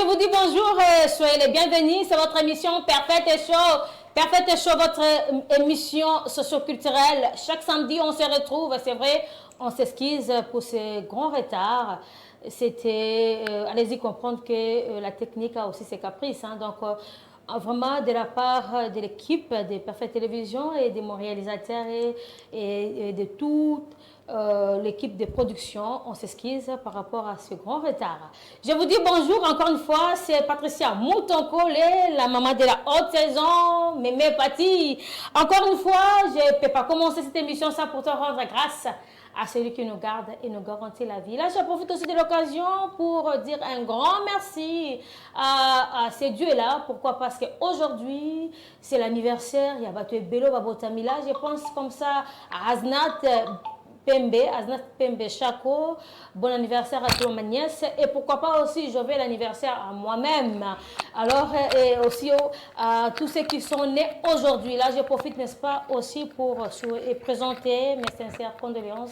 je vous dis bonjour, soyez les bienvenus. C'est votre émission Perfect Show. Perfect Show, votre émission socio-culturelle. Chaque samedi, on se retrouve. C'est vrai, on s'excuse pour ce grand retard. C'était, allez-y comprendre que la technique a aussi ses caprices. Hein. Donc, vraiment, de la part de l'équipe de Perfect Télévision et de mon réalisateur et de toute l'équipe de production, on s'excuse par rapport à ce grand retard. Je vous dis bonjour encore une fois, c'est Patricia Moutonkole, la maman de la haute saison, Mémé Pati. Encore une fois, je ne peux pas commencer cette émission sans pourtant rendre grâce à celui qui nous garde et nous garantit la vie. Là, je profite aussi de l'occasion pour dire un grand merci à ces dieux-là. Pourquoi? Parce qu'aujourd'hui, c'est l'anniversaire. Il y a Bato Bello Babotamila. Je pense comme ça à Aznat Pembe Chako, bon anniversaire à toute ma nièce et pourquoi pas aussi je vais l'anniversaire à moi-même. Alors et aussi à tous ceux qui sont nés aujourd'hui. Là je profite n'est-ce pas aussi pour présenter mes sincères condoléances.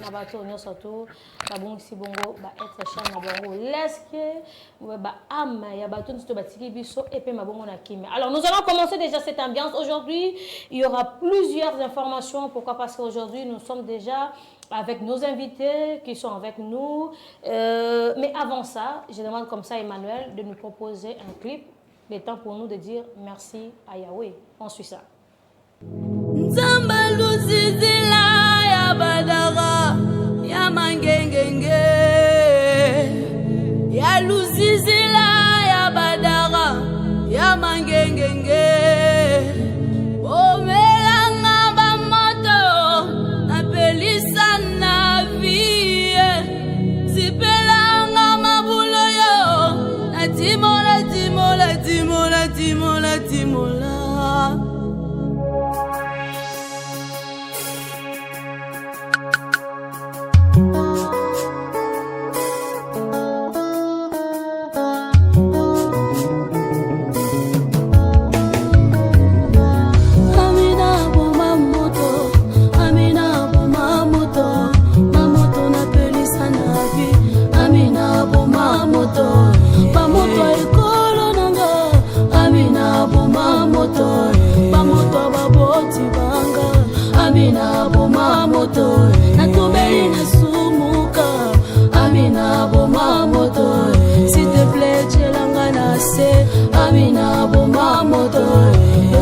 Nabato surtout babon si bongo ba être cher na bongo leske ba am ya bato nsto batiki biso et pe mabongo na kimi. Alors nous allons commencer déjà cette ambiance aujourd'hui. Il y aura plusieurs informations. Pourquoi? Parce qu'aujourd'hui nous sommes déjà avec nos invités qui sont avec nous. Mais avant ça, je demande comme ça à Emmanuel de nous proposer un clip. Le temps pour nous de dire merci à Yahweh. On suit ça. Amina bomba moto, yo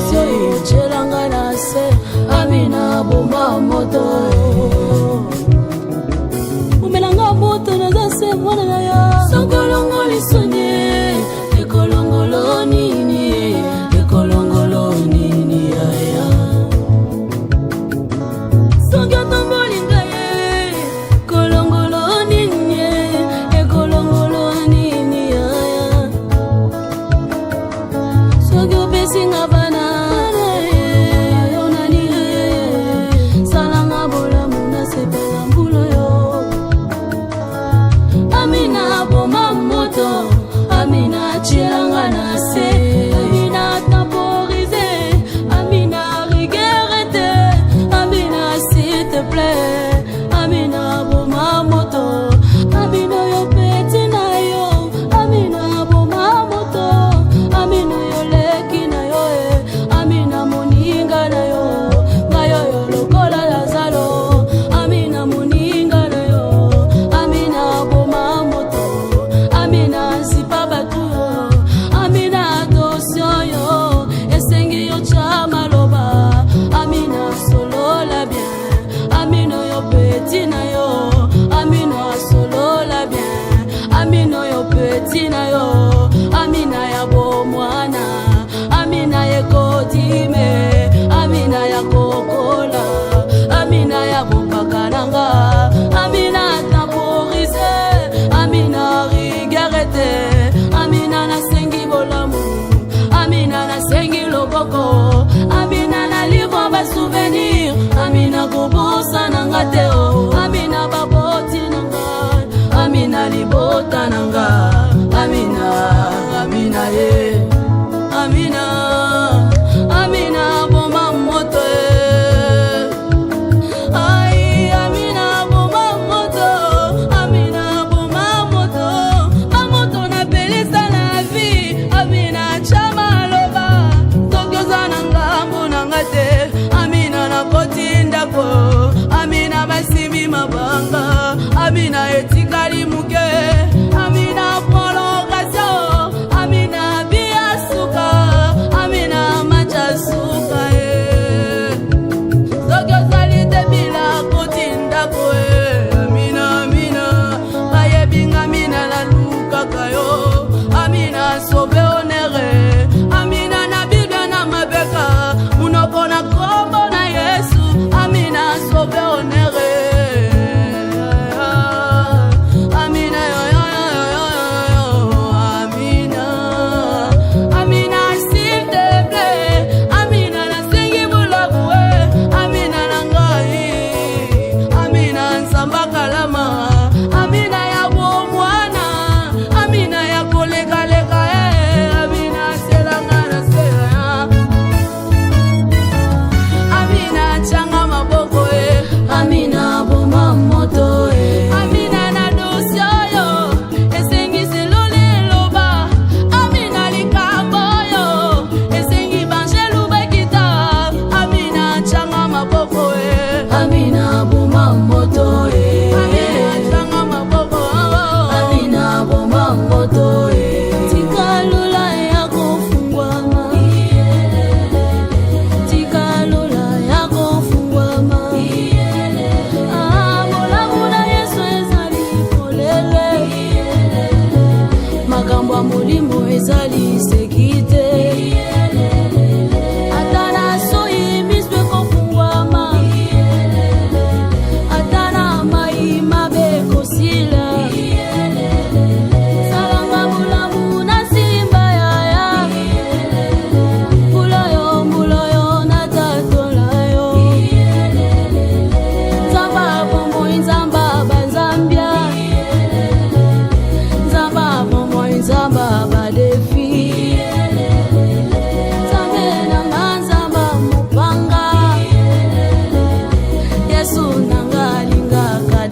chelanga na se. Amina bomba moto, umelanga moto na zase mwana na ya. Sokolongo lisonye, ekolongolo nini, ekolongolo nini ya ya. Songya tombolinga ye, kolongolo nini, ekolongolo nini ya ya. Singa banana yonani salanga bola muna sepela mbulo yo. Amina boma moto, Amina chiranga na se. Amina temporize, Amina regretté, Amina s'il te plaît. Amina boma moto, Amina yo petit na yo. Amina boma moto, Amina yo leki na yo. Amina moninga na yo, ngayo yo lokola Lazaro. Amina moninga na yo, Amina boma moto, Amina sipa batu yo, Amina attention yo, esengi yo chama loba. Amina solo la bien, Amina yo petit na yo, Amina solo la bien, Amina yo petit na yo, Amina ya bo mwana. Amina ya kodime, Amina ya kokola, Amina ya bopakananga, Amina temporize, Amina regretté, Amina na sengi bolamu, Amina na sengi loboko, Amina na livre ba souvenir, Amina kobosa nanga teo, Amina baboti nanga, Amina libota nanga, Amina, Amina ye. Amina, Amina bomba moto, ay Amina bomba moto, Amina bomba moto, ma moto na pelisa la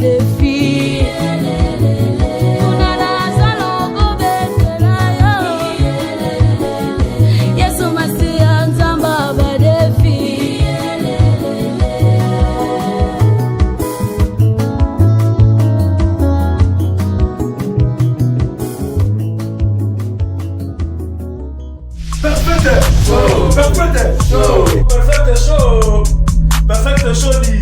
badefi unana salongo betela yo Yesu Masia nzamba badefi Perfect show, perfect show, perfect show, perfect show dit.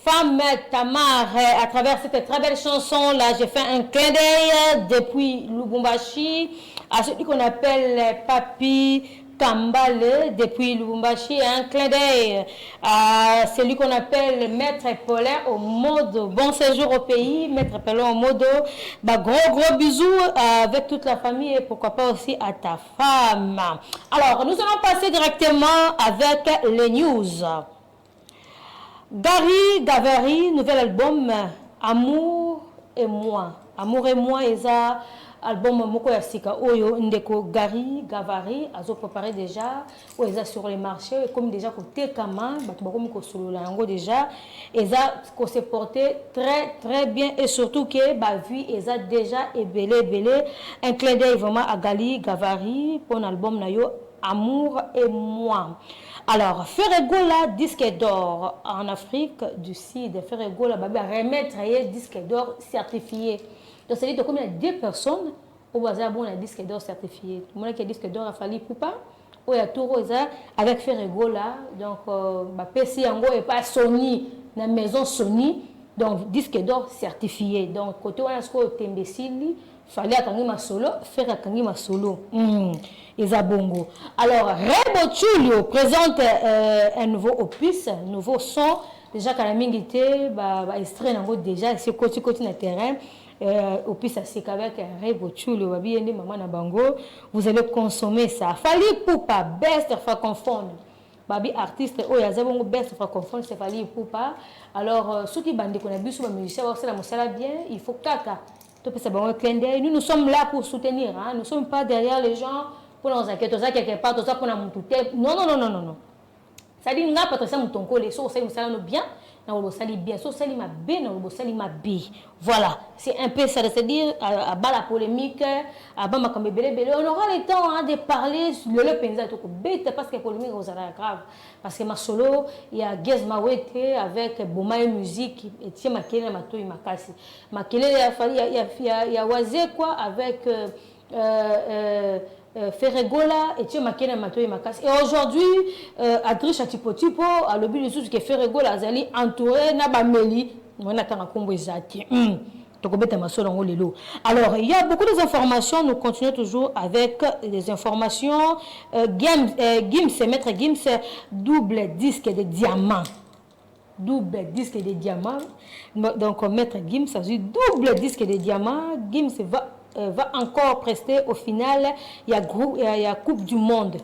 Femme Tamar, à travers cette très belle chanson là, j'ai fait un clin d'œil depuis Lubumbashi à celui qu'on appelle Papi Kambale depuis Lubumbashi, un clin d'œil à celui qu'on appelle Maître Paulin au mode bon séjour au pays, Maître Paulin au mode gros bisous avec toute la famille et pourquoi pas aussi à ta femme. Alors, nous allons passer directement avec les news. Gary Gavari, nouvel album Amour et moi. Amour et moi, et ça, album Moko Yasika Oyo, Ndeko Gary Gavari, a préparé déjà, ou ils sur les marchés, comme déjà côté Kama, comme solo lango déjà, et ça, qu'on s'est porté très bien, et surtout que, vu, et ça déjà, et belé, un clin d'œil vraiment à Gary Gavari, pour un album Nayo, Amour et moi. Alors, Ferregola, disque d'or en Afrique du Sud. Ferregola, remettre un disque d'or certifié. Donc, c'est-à-dire qu'il y a deux personnes au hasard un disque d'or certifié. Tout le monde qui a disque d'or a fallu pour pas. Il y a tout avec Ferregola. Donc, PC et pas Sony, la maison Sony. Donc, disque d'or certifié. Donc, côté où on a ce qu'on imbécile, il fallait attendre ma solo, faire attendre ma solo. Bongo. Alors, Rebo Chulio présente un nouveau opus, un nouveau son. Déjà, quand la mingité, extrait déjà, c'est côté dans le terrain. Opus avec Rebo Chulio, maman na bango. Vous allez consommer ça. Fali Poupa, best francophone. Babi artiste, oh, ya zabongo best francophone, c'est Fali Poupa. Alors, ceux qui bandent qu'on a vu sur les musiciens, bien, il faut caca. Nous, nous sommes là pour soutenir. Hein? Nous ne sommes pas derrière les gens pour nous inquiéter. Tout ça, quelque part, tout ça pour nous touter. Non. Ça dit, n'a pas ça, mon collègue, ça, nous allons bien. Nous allons bien. Ça, nous allons bien. Nous allons bien. Voilà. C'est un peu ça. C'est-à-dire, à bas la polémique, à bas ma comme belé. On aura le temps de parler le penza tout bête parce que la polémique est grave. Parce que ma solo, il y a Gez Mawete avec Boma et musique et tiens ma kele ma toi ma kasi. Ma kele il y a Wazé quoi avec Ferregola et tiens ma kele ma toi ma kasi. Et aujourd'hui Adriche Atipotipo à l'objet de sous que Ferregola azali entouré na ba meli on attend à combo ezati. Alors, il y a beaucoup d'informations. Nous continuons toujours avec des informations. Gims, Maître Gims, double disque de diamant. Double disque de diamant. Donc, Maître Gims, ça dit double disque de diamant. Gims va encore prester au final. Il y a Coupe du Monde.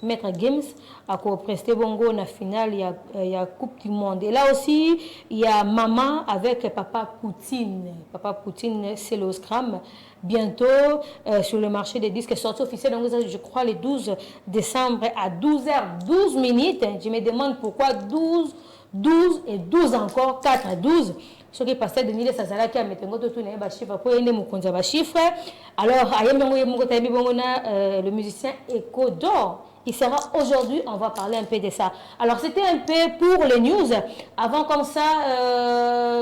Maître Gims a presté bongo na finale, il y a Coupe du Monde. Et là aussi, il y a Maman avec Papa Poutine. Papa Poutine, c'est le scram. Bientôt, sur le marché des disques, sorti officiel, donc, je crois, le 12 décembre à 12h12 minutes. Je me demande pourquoi 12 et 12 encore, 4 à 12. Ce qui passait de Nile Sazala qui a mis un chiffre pour aider mon compte chiffre. Alors, le musicien Echo d'Or. Il sera aujourd'hui, on va parler un peu de ça. Alors, c'était un peu pour les news. Avant, comme ça,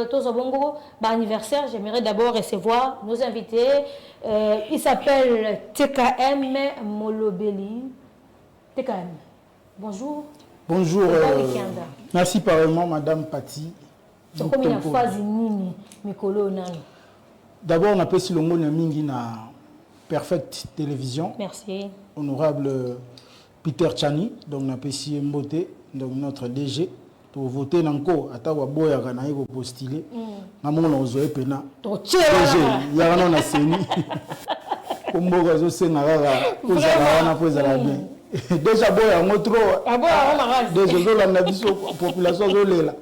Tozobongo, anniversaire, j'aimerais d'abord recevoir nos invités. Il s'appelle TKM Molobeli. TKM, bonjour. Bonjour. Merci pareillement, Madame Patti. D'abord, on appelle si le mot Mingi na Perfect Télévision. Merci. Honorable Peter Chani, donc on appelle si Mbote, donc notre DG. Pour voter nanko, atawa boya kana yiko postuler. Namona ozoe pena. DG, ya na na seni. Komboka zo senga kaka, kozala na pozala bien. Déjà boya ngotro. Déjà zo la biso population zo lela.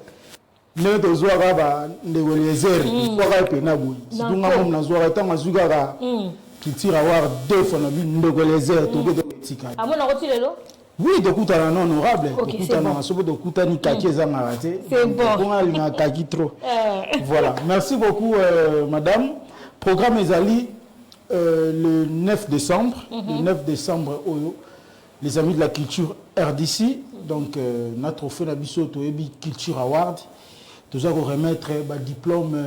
Ne to zo kaba ndeko lezer, kwa ka pena boyi. Situnga mom na zo ka tanga zuka ka. Culture Award 2 fois na bindoko les airs to de tika. Ah moi on a retiré là. Oui, de kutana non honorable. Ok, c'est bon. Sobo de kutani kaki ezanga raté. C'est bon. On a linga kaki trop. Voilà. Merci beaucoup madame. Programme ezali le 9 décembre. Le 9 décembre Oyo. Les amis de la culture RDC. Donc notre trophée Nabiso Toebi Culture Award. Nous allons remettre un diplôme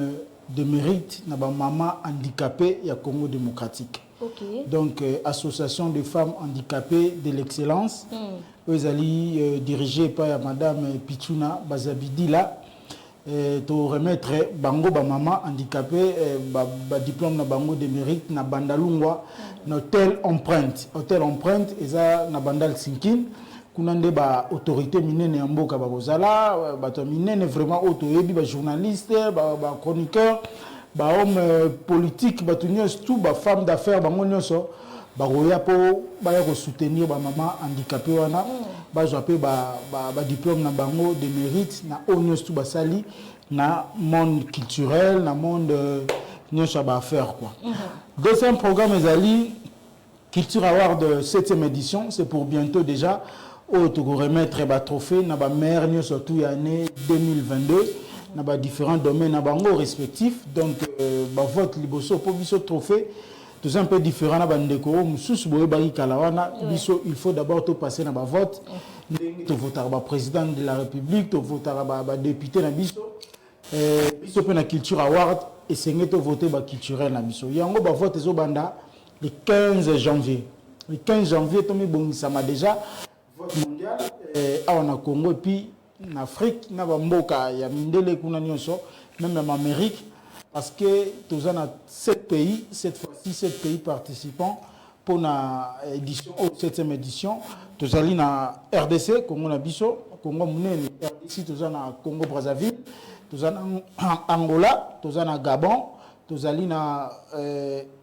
de mérite na ba maman handicapée ya Congo démocratique. Okay. Donc association de femmes handicapées de l'excellence. Vous allez dirigé par madame Pichuna Bazabidila to remettre bango ba maman handicapée ba diplôme na bango de mérite na bandalungwa na hôtel empreinte eza na bandal Sinkin. Kunande ba autorité minene ya mboka ba kozala bato minene vraiment otoyebi ba journaliste ba chroniqueur ba homme politique bato nyonso tout ba femme d'affaires bango nyonso ba roya po ba ya ko soutenir ba maman handicapé wana ba joapé ba diplôme na bango de mérite na nyonso tout ba sali na monde culturel na monde nyonso ba affaire quoi. Deuxième programme ezali Culture Award 7e édition, c'est pour bientôt déjà. Auto remettre un trophée na ba maire surtout l'année 2022 na ba différents domaines na bango respectifs donc ba vote liboso pour biso trophée tout un peu différent na bandeko mususu boye ba kalawana biso il faut d'abord to passer na ba vote to voter ba président de la République to voter ba député na biso biso pe na Culture Award et c'est to voter ba culturel na biso yango ba vote zo banda le 15 janvier to mi bongisa ma déjà mondial en Congo et puis en Afrique na bamboka ya mindele kuna nyonso même en Amérique parce que tous en a 7 pays cette fois-ci 7 pays participants pour la édition 7e édition tous allons na RDC Congo na biso Congo munene RDC tous en a Congo Brazzaville tous en Angola tous en a Gabon tous allons na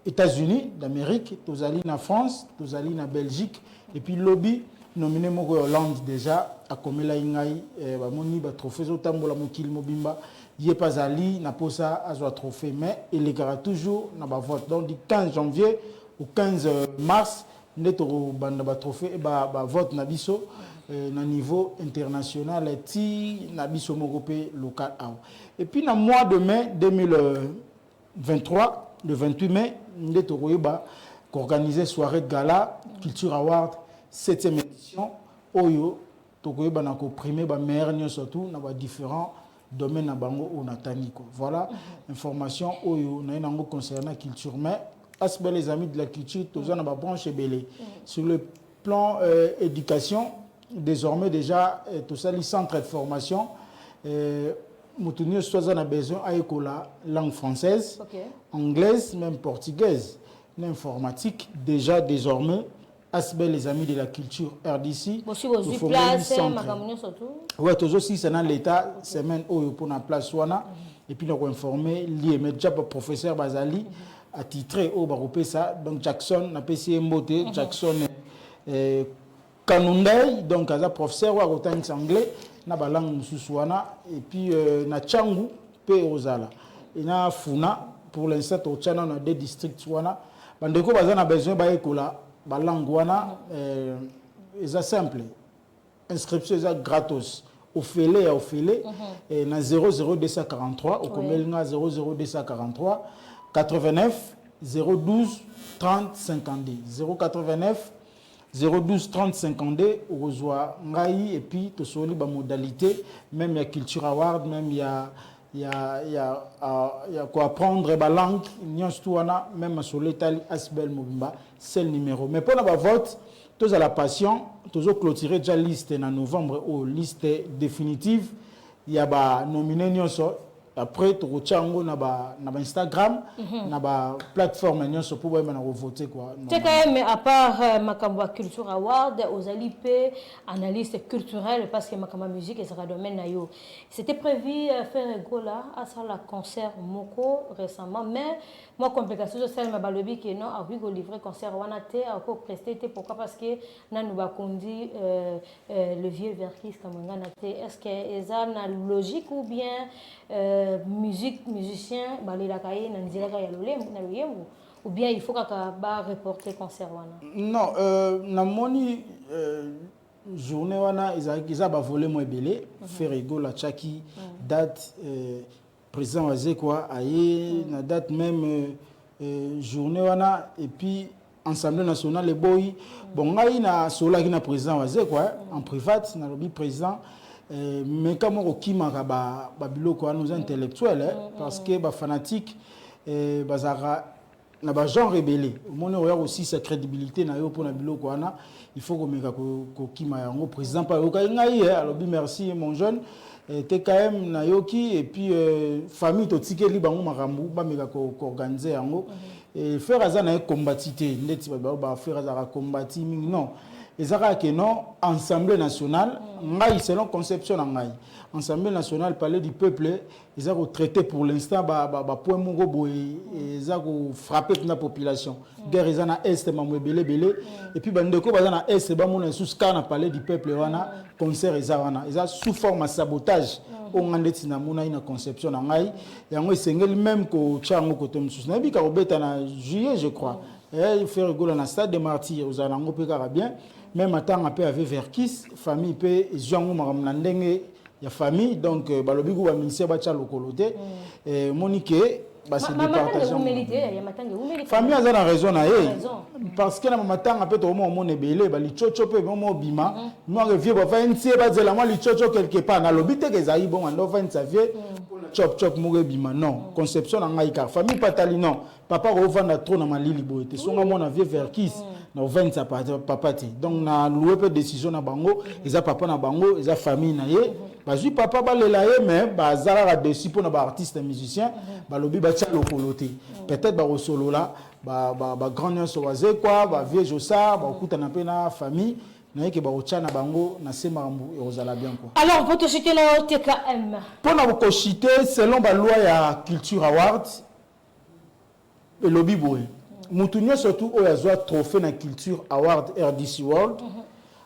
États-Unis d'Amérique tous allons na France tous allons na Belgique et puis lobby nominé moko Hollande déjà a komela ingai ba moni ba trophée zo tambola mokili mobimba yé pas ali na posa azwa trophée mais il est toujours na ba vote donc du 15 janvier au 15 mars neto banda ba trophée ba vote na biso na niveau international ti na biso moko pe local et puis na mois de mai 2023 le 28 mai neto koyeba organiser soirée de gala Culture Award 7e édition oyo tokoyeba na ko primer ba maire surtout na ba différents domaines na bango on atani ko voilà information oyo na nango concernant culture mais asbe les amis de la culture tous na ba branche belé sur le plan éducation désormais déjà tout ça les centres de formation mutunio soit na besoin à écola langue française anglaise même portugaise l'informatique déjà désormais Asbel les amis de la culture RDC. Aussi vos place makamunyo surtout. Ouais, toujours aussi c'est dans l'état semaine où pour la place wana et puis nous informer lié mais déjà professeur Bazali a titré au baropé ça donc Jackson na PC Mbote Jackson Kanundai donc as professeur wa rotan anglais na balangue mususu wana et puis na Changu pe ozala et na Funa pour l'instant au Tchana na deux districts wana bandeko bazana besoin ba écola balangwana est simple inscription est gratos au félé et na 00243 au komelinga 00243 89 012 30 52 089 012 30 52 reçoit ngai et puis to soli ba modalité même ya Culture Award même il y a quoi apprendre la langue même sur l'état asbel mobimba c'est le numéro mais pour la vote tous à la passion tous au clôturer déjà liste en novembre ou liste définitive il y a ba nominé nyonso après tu rechango na ba Instagram na ba plateforme nyonso pour ba na voter quoi c'est quand même à part Makamba Culture Award aux alipé analyse culturelle parce que Makamba musique et ça domaine na yo c'était prévu faire gola à ça la concert moko récemment mais moi complication ça ma balobi que non a vu livrer concert wana té encore presté pourquoi parce que na nous ba kondi le vieux verkis comme ngana té est-ce que ça na logique ou bien musique musicien balela kaye na nzela ya lolembo na loyembo ou bien il faut qu'on reporter concert non namoni journée wana ils a volé moi belé faire rigolo la chaki date président wazé quoi aye na date même journée wana et puis Assemblée nationale les boy bon ngai na sola ki na président wazé quoi en privat na lobby président mais comme au kimaka ba biloko wana nous intellectuels parce que ba fanatique bazara na ba genre rebelle mon aussi sa crédibilité na yo pour na biloko wana il faut que ko kima yango président pa yo kai ngai lobby merci mon jeune TKM na yoki et puis famille to tikeli bango makambu ba meka ko organiser yango et faire azana combatité ndeti ba faire azara combati non ezaka que non Assemblée nationale ngai selon conception na ngai Assemblée nationale parler du peuple ils ont traité pour l'instant ba point mongo boy ils ont frappé toute la population guerre ezana est mamwebele belé et puis bandeko bazana est ba mona sous kana parler du peuple wana concert ezana ils sous forme de sabotage on ngandeti na mona ina conception na ngai yango esengeli même ko chango ko tomsus na bika obeta na juillet je crois et faire rigolo na stade des martyrs aux alango pe kara bien même attend un peu avec Verkis famille pe jango maramna ndenge ya famille donc balobi ko ba ministère ba cha lokolote monique ba se départage famille a la raison na parce que na matanga pe to mo nebele ba li chocho pe mo bima mo revie ba fa ntie ba zela mo li chocho quelque part na lobi te ke zayi bon ando fa ntie chop chop mo bima non conception na ngai car famille patali non papa ko vanda trop na malili boete songa mo na vie Verkis na 20 ça papa ti donc na loué peu décision na bango eza papa na bango eza famille na ye bazui papa balela ye mais bazala la dessus pour na ba artiste musicien balobi ba tia lokolote peut-être ba solo là ba grand nyonso waze quoi ba vieux josa ba okuta na pe na famille na ke ba ocha na bango na semambu et ozala bien quoi. Alors pour te citer la TKM pour na ko citer selon ba loi ya Culture Award le lobby boy mutunyo surtout o yazwa trophée na Culture Award RDC World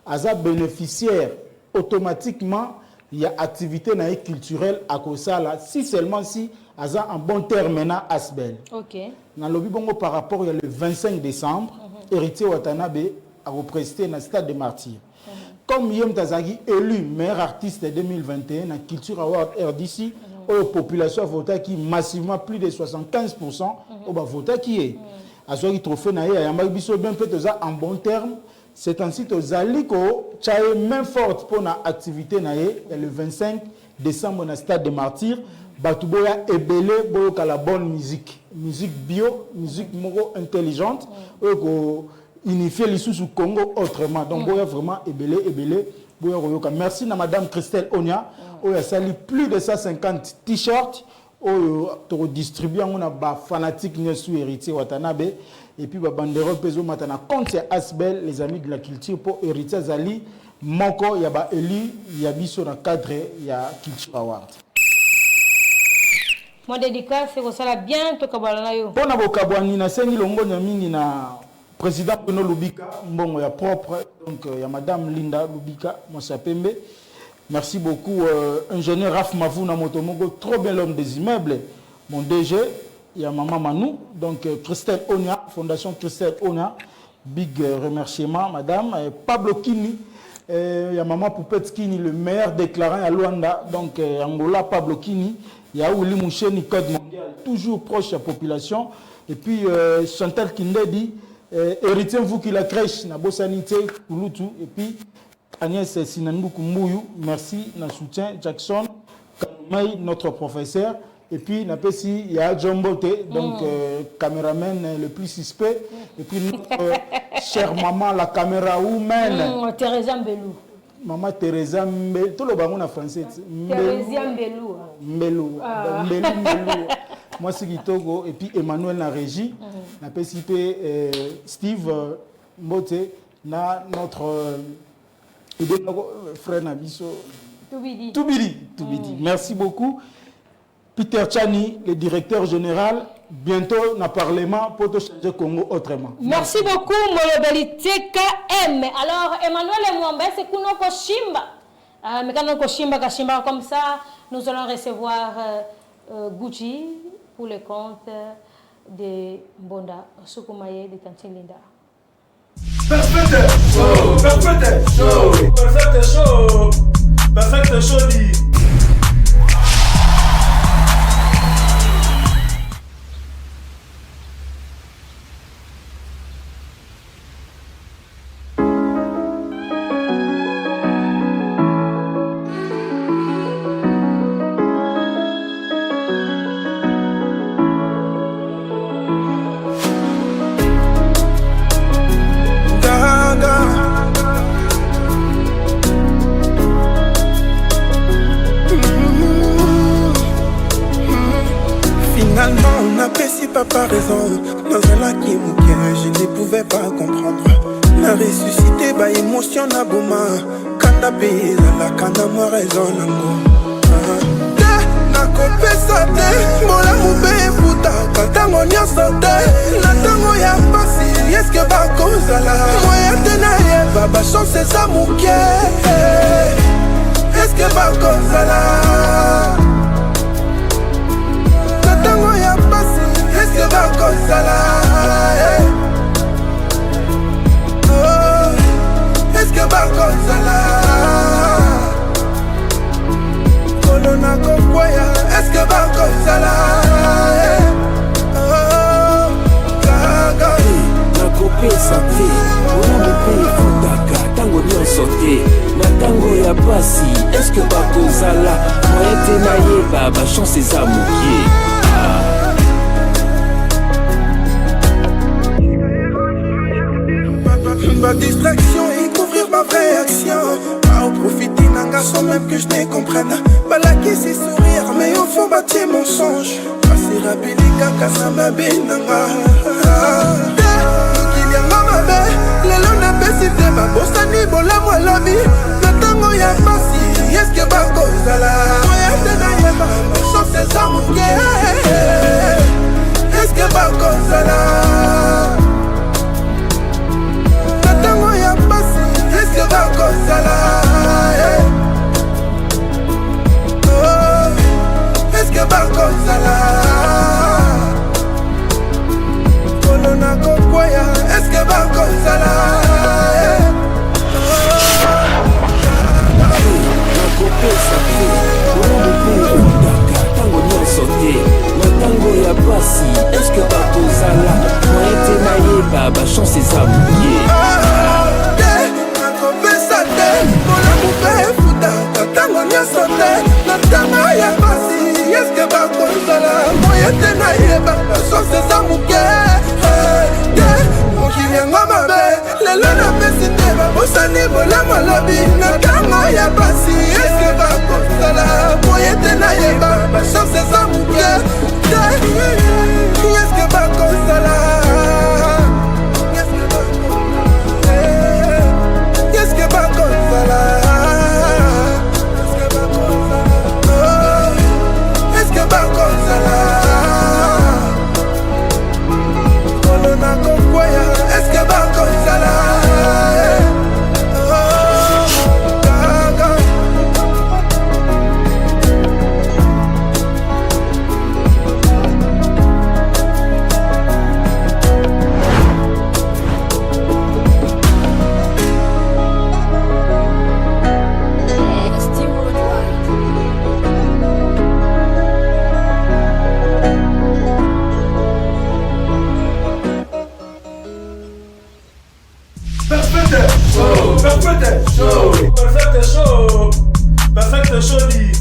aza bénéficiaire automatiquement il y a activité na culturelle à Kosala si seulement si aza en bon terme na Asbel. OK. Na lobby bongo par rapport il y a le 25 décembre héritier Watanabe a représenté na stade des martyrs. Comme Yem Tazagi élu meilleur artiste 2021 na Culture Award RDC la population a voté qui massivement plus de 75% au ba voté qui est a ce trophée na ya yamba biso bien fait en bon terme. C'est ainsi que Zaliko tchaye main forte pour na activité na le 25 décembre na stade des martyrs batuboya ebele boyoka la bonne musique bio musique moko intelligente ko unifier les sous Congo autrement donc boya vraiment ebele boya koyoka merci na madame Christelle Onia oya sali plus de 150 t-shirts to distribuer on a ba fanatique nyesu héritier Watanabe et puis ba banderole peso matana compte Asbel les amis de la culture pour héritier Zali moko ya ba eli ya biso na cadre ya Culture Award. Moi dédicace c'est ça bien to kabala yo. Bona bokabwani na sengi longo nya mingi na président Bruno Lubika mbongo ya propre donc ya madame Linda Lubika Mosapembe. Merci beaucoup ingénieur Raf Mavuna Motomogo trop bien l'homme des immeubles mon DG ya maman Manou donc Christelle Onia fondation Christelle Onia big remerciement madame Pablo Kini ya maman Poupette Kini le meilleur déclarant à Luanda donc Angola Pablo Kini ya Ouli Moucheni code mondial toujours proche de la population et puis Chantal Kindedi héritier vous qui la crèche na Bosanité Kulutu et puis Agnès Sinandou Kumbuyu merci na soutien Jackson Kanumai notre professeur et puis na pesi il y a John Bote donc caméraman le plus suspect et puis notre chère maman la caméra woman Teresa Mbelou maman Teresa Mbelou tout le bango na français Teresa Mbelou moi c'est Kitoko et puis Emmanuel na régie na pesi pe Steve Mbote na notre frère Nabiso Toubidi. Merci beaucoup. Peter Tchani, le directeur général, bientôt dans le Parlement pour te changer Congo autrement. Merci beaucoup, Molobeli TKM. Alors, Emmanuel Mwambe, c'est Kunoko Shimba. Mais quand Shimba comme ça, nous allons recevoir Gucci pour le compte de Mbonda Sukumaye de Tantine Linda. Perfect show, perfect show, perfect show, perfect show dit. Pas raison, dans un lac qui mouillait, je ne pouvais pas comprendre. La ressuscité, bah émotion na boma, kanda pesa la kanda moi raison nango. Na kopesa te, mola mube puta, katango nyonso te, na tango ya pasi, eske bakozala, moya te na yeba, ba chance eza muke, eske bakozala. Na tango ya pasi, est-ce que va consala? Oh, est-ce que va consala? Colonna Kokwaya, est-ce que va consala? Oh, gaga. nakopesa te olamo mpe efutaka ntango nyonso te na ntango ya pasi eske bakozala moye te nayeba bachance eza mokie. Ma distraction et couvrir ma vraie action. Pas au profiter d'un garçon même que je ne comprenne. Balaki ses sourires mais au fond bâtir mensonge. Passer rapide kaka ça m'a benanga. Qu'il y a ma belle, les longs n'a pas cité ma bossa ni bola moi la vie. Le tango y'a pas si, est-ce que va cause la? Moi t'es n'a y'a pas, chance c'est ça mon guerre. Est-ce que va cause la? Est-ce que va consala? Oh, est-ce que va consala? Colonna Kokwaya, est-ce que va consala? nakopesa te olamo mpe efutaka ntango nyonso te na ntango ya pasi eske bakozala moye te nayeba bachance eza mokie. Tango nyonso te na ntango ya pasi eske bakozala moye te nayeba bachance eza moke te mokili yango mabe lelo napesi te babosani bolamo lobi na ntango ya pasi eske bakozala moye te nayeba bachance eza moke te eske bakozala eske bakozala. Est-ce que va consala? Perfect show dit.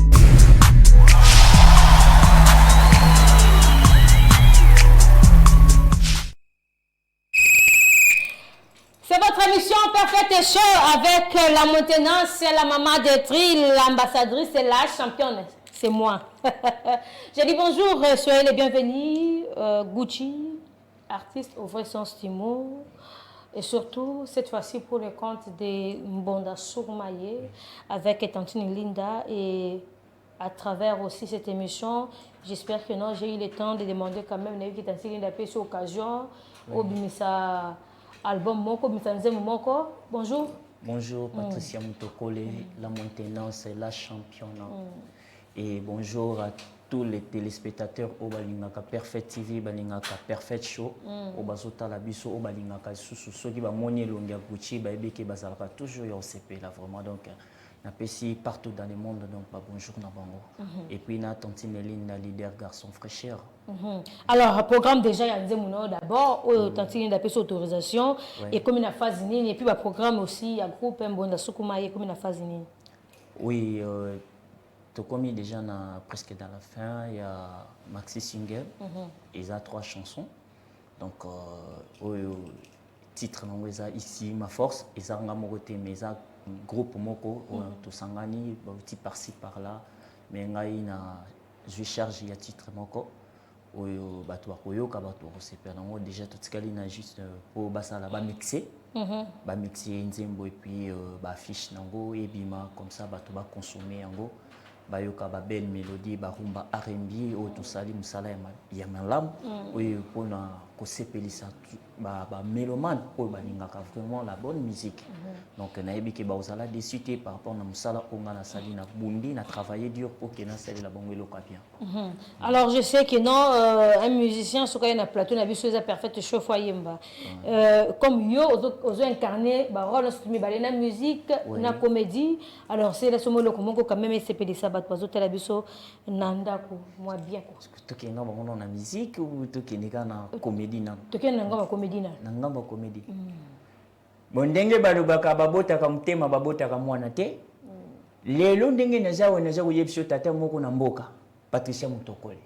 C'est votre émission Perfect Show avec la maintenance, la maman de Trill, l'ambassadrice et la championne. C'est moi. Je dis bonjour, soyez les bienvenus. Gucci, artiste au vrai sens du mot. Et surtout, cette fois-ci pour le compte de Mbonda Sukumaye avec Tantine Linda. Et à travers aussi cette émission, j'espère que non, j'ai eu le temps de demander quand même que Tantine Linda ait cette occasion. Au Bimisa album Moko, Bimisa Moko. Bonjour. Bonjour, Patricia Mutokole, la maintenance, la championne. Et bonjour à tous les téléspectateurs au balingaka Perfect TV balingaka Perfect Show au bazota la biso au balingaka susu soki ba moni longia Gucci ba ebeke bazalaka toujours yo CP là vraiment donc na pesi partout dans le monde donc ba bonjour na bango et puis na Tantine Linda leader garçon fraîcheur. Alors programme déjà ya nzemuno d'abord au Tantine da pesi autorisation et comme une phase nini et puis ba programme aussi ya groupe Mbonda Sukuma et comme une phase nini. Oui tout comme déjà presque dans la fin il y a maxi single ils a 3 chansons donc titre nango eza ici ma force eza nga moko te mais eza groupe moko tosangani bauti par-ci par-là mais ngai na je charge ya titre moko oyo bato bakoyoka bato bakosepela nango déjà totikali na juste po basala bamixe bamixe nzembo et puis baaffiche nango ebima comme ça bato bakonsome yango bayoka ba belle mélodie barumba R&B oyo tosali mosala ya malamu oyo mpona kosepelisa ba mélomane oyo balingaka vraiment la bonne musique donc nayebi ke baozala déçu te par rapport na mosala oyo nga nasali na bundi na travailler dur pour ke nasalela bango eloko ya bien. Alors je sais que non un musicien soki aye na plateau na biso eza Perfect Show fo ayemba comme yo ozo incarner barole nyonso mibale na musique na comédie alors c'est la somo eloko moko quand même esepelisa bato bazotala biso na ndako mwa bien quoi tokenda bango na musique ou tokendeka na comédie na tokenda ngamba comédie na ngamba comédie bon ndenge balobaka babotaka motema babotaka mwana te lelo ndenge naza koyebisa tata moko na mboka Patricia Mutokole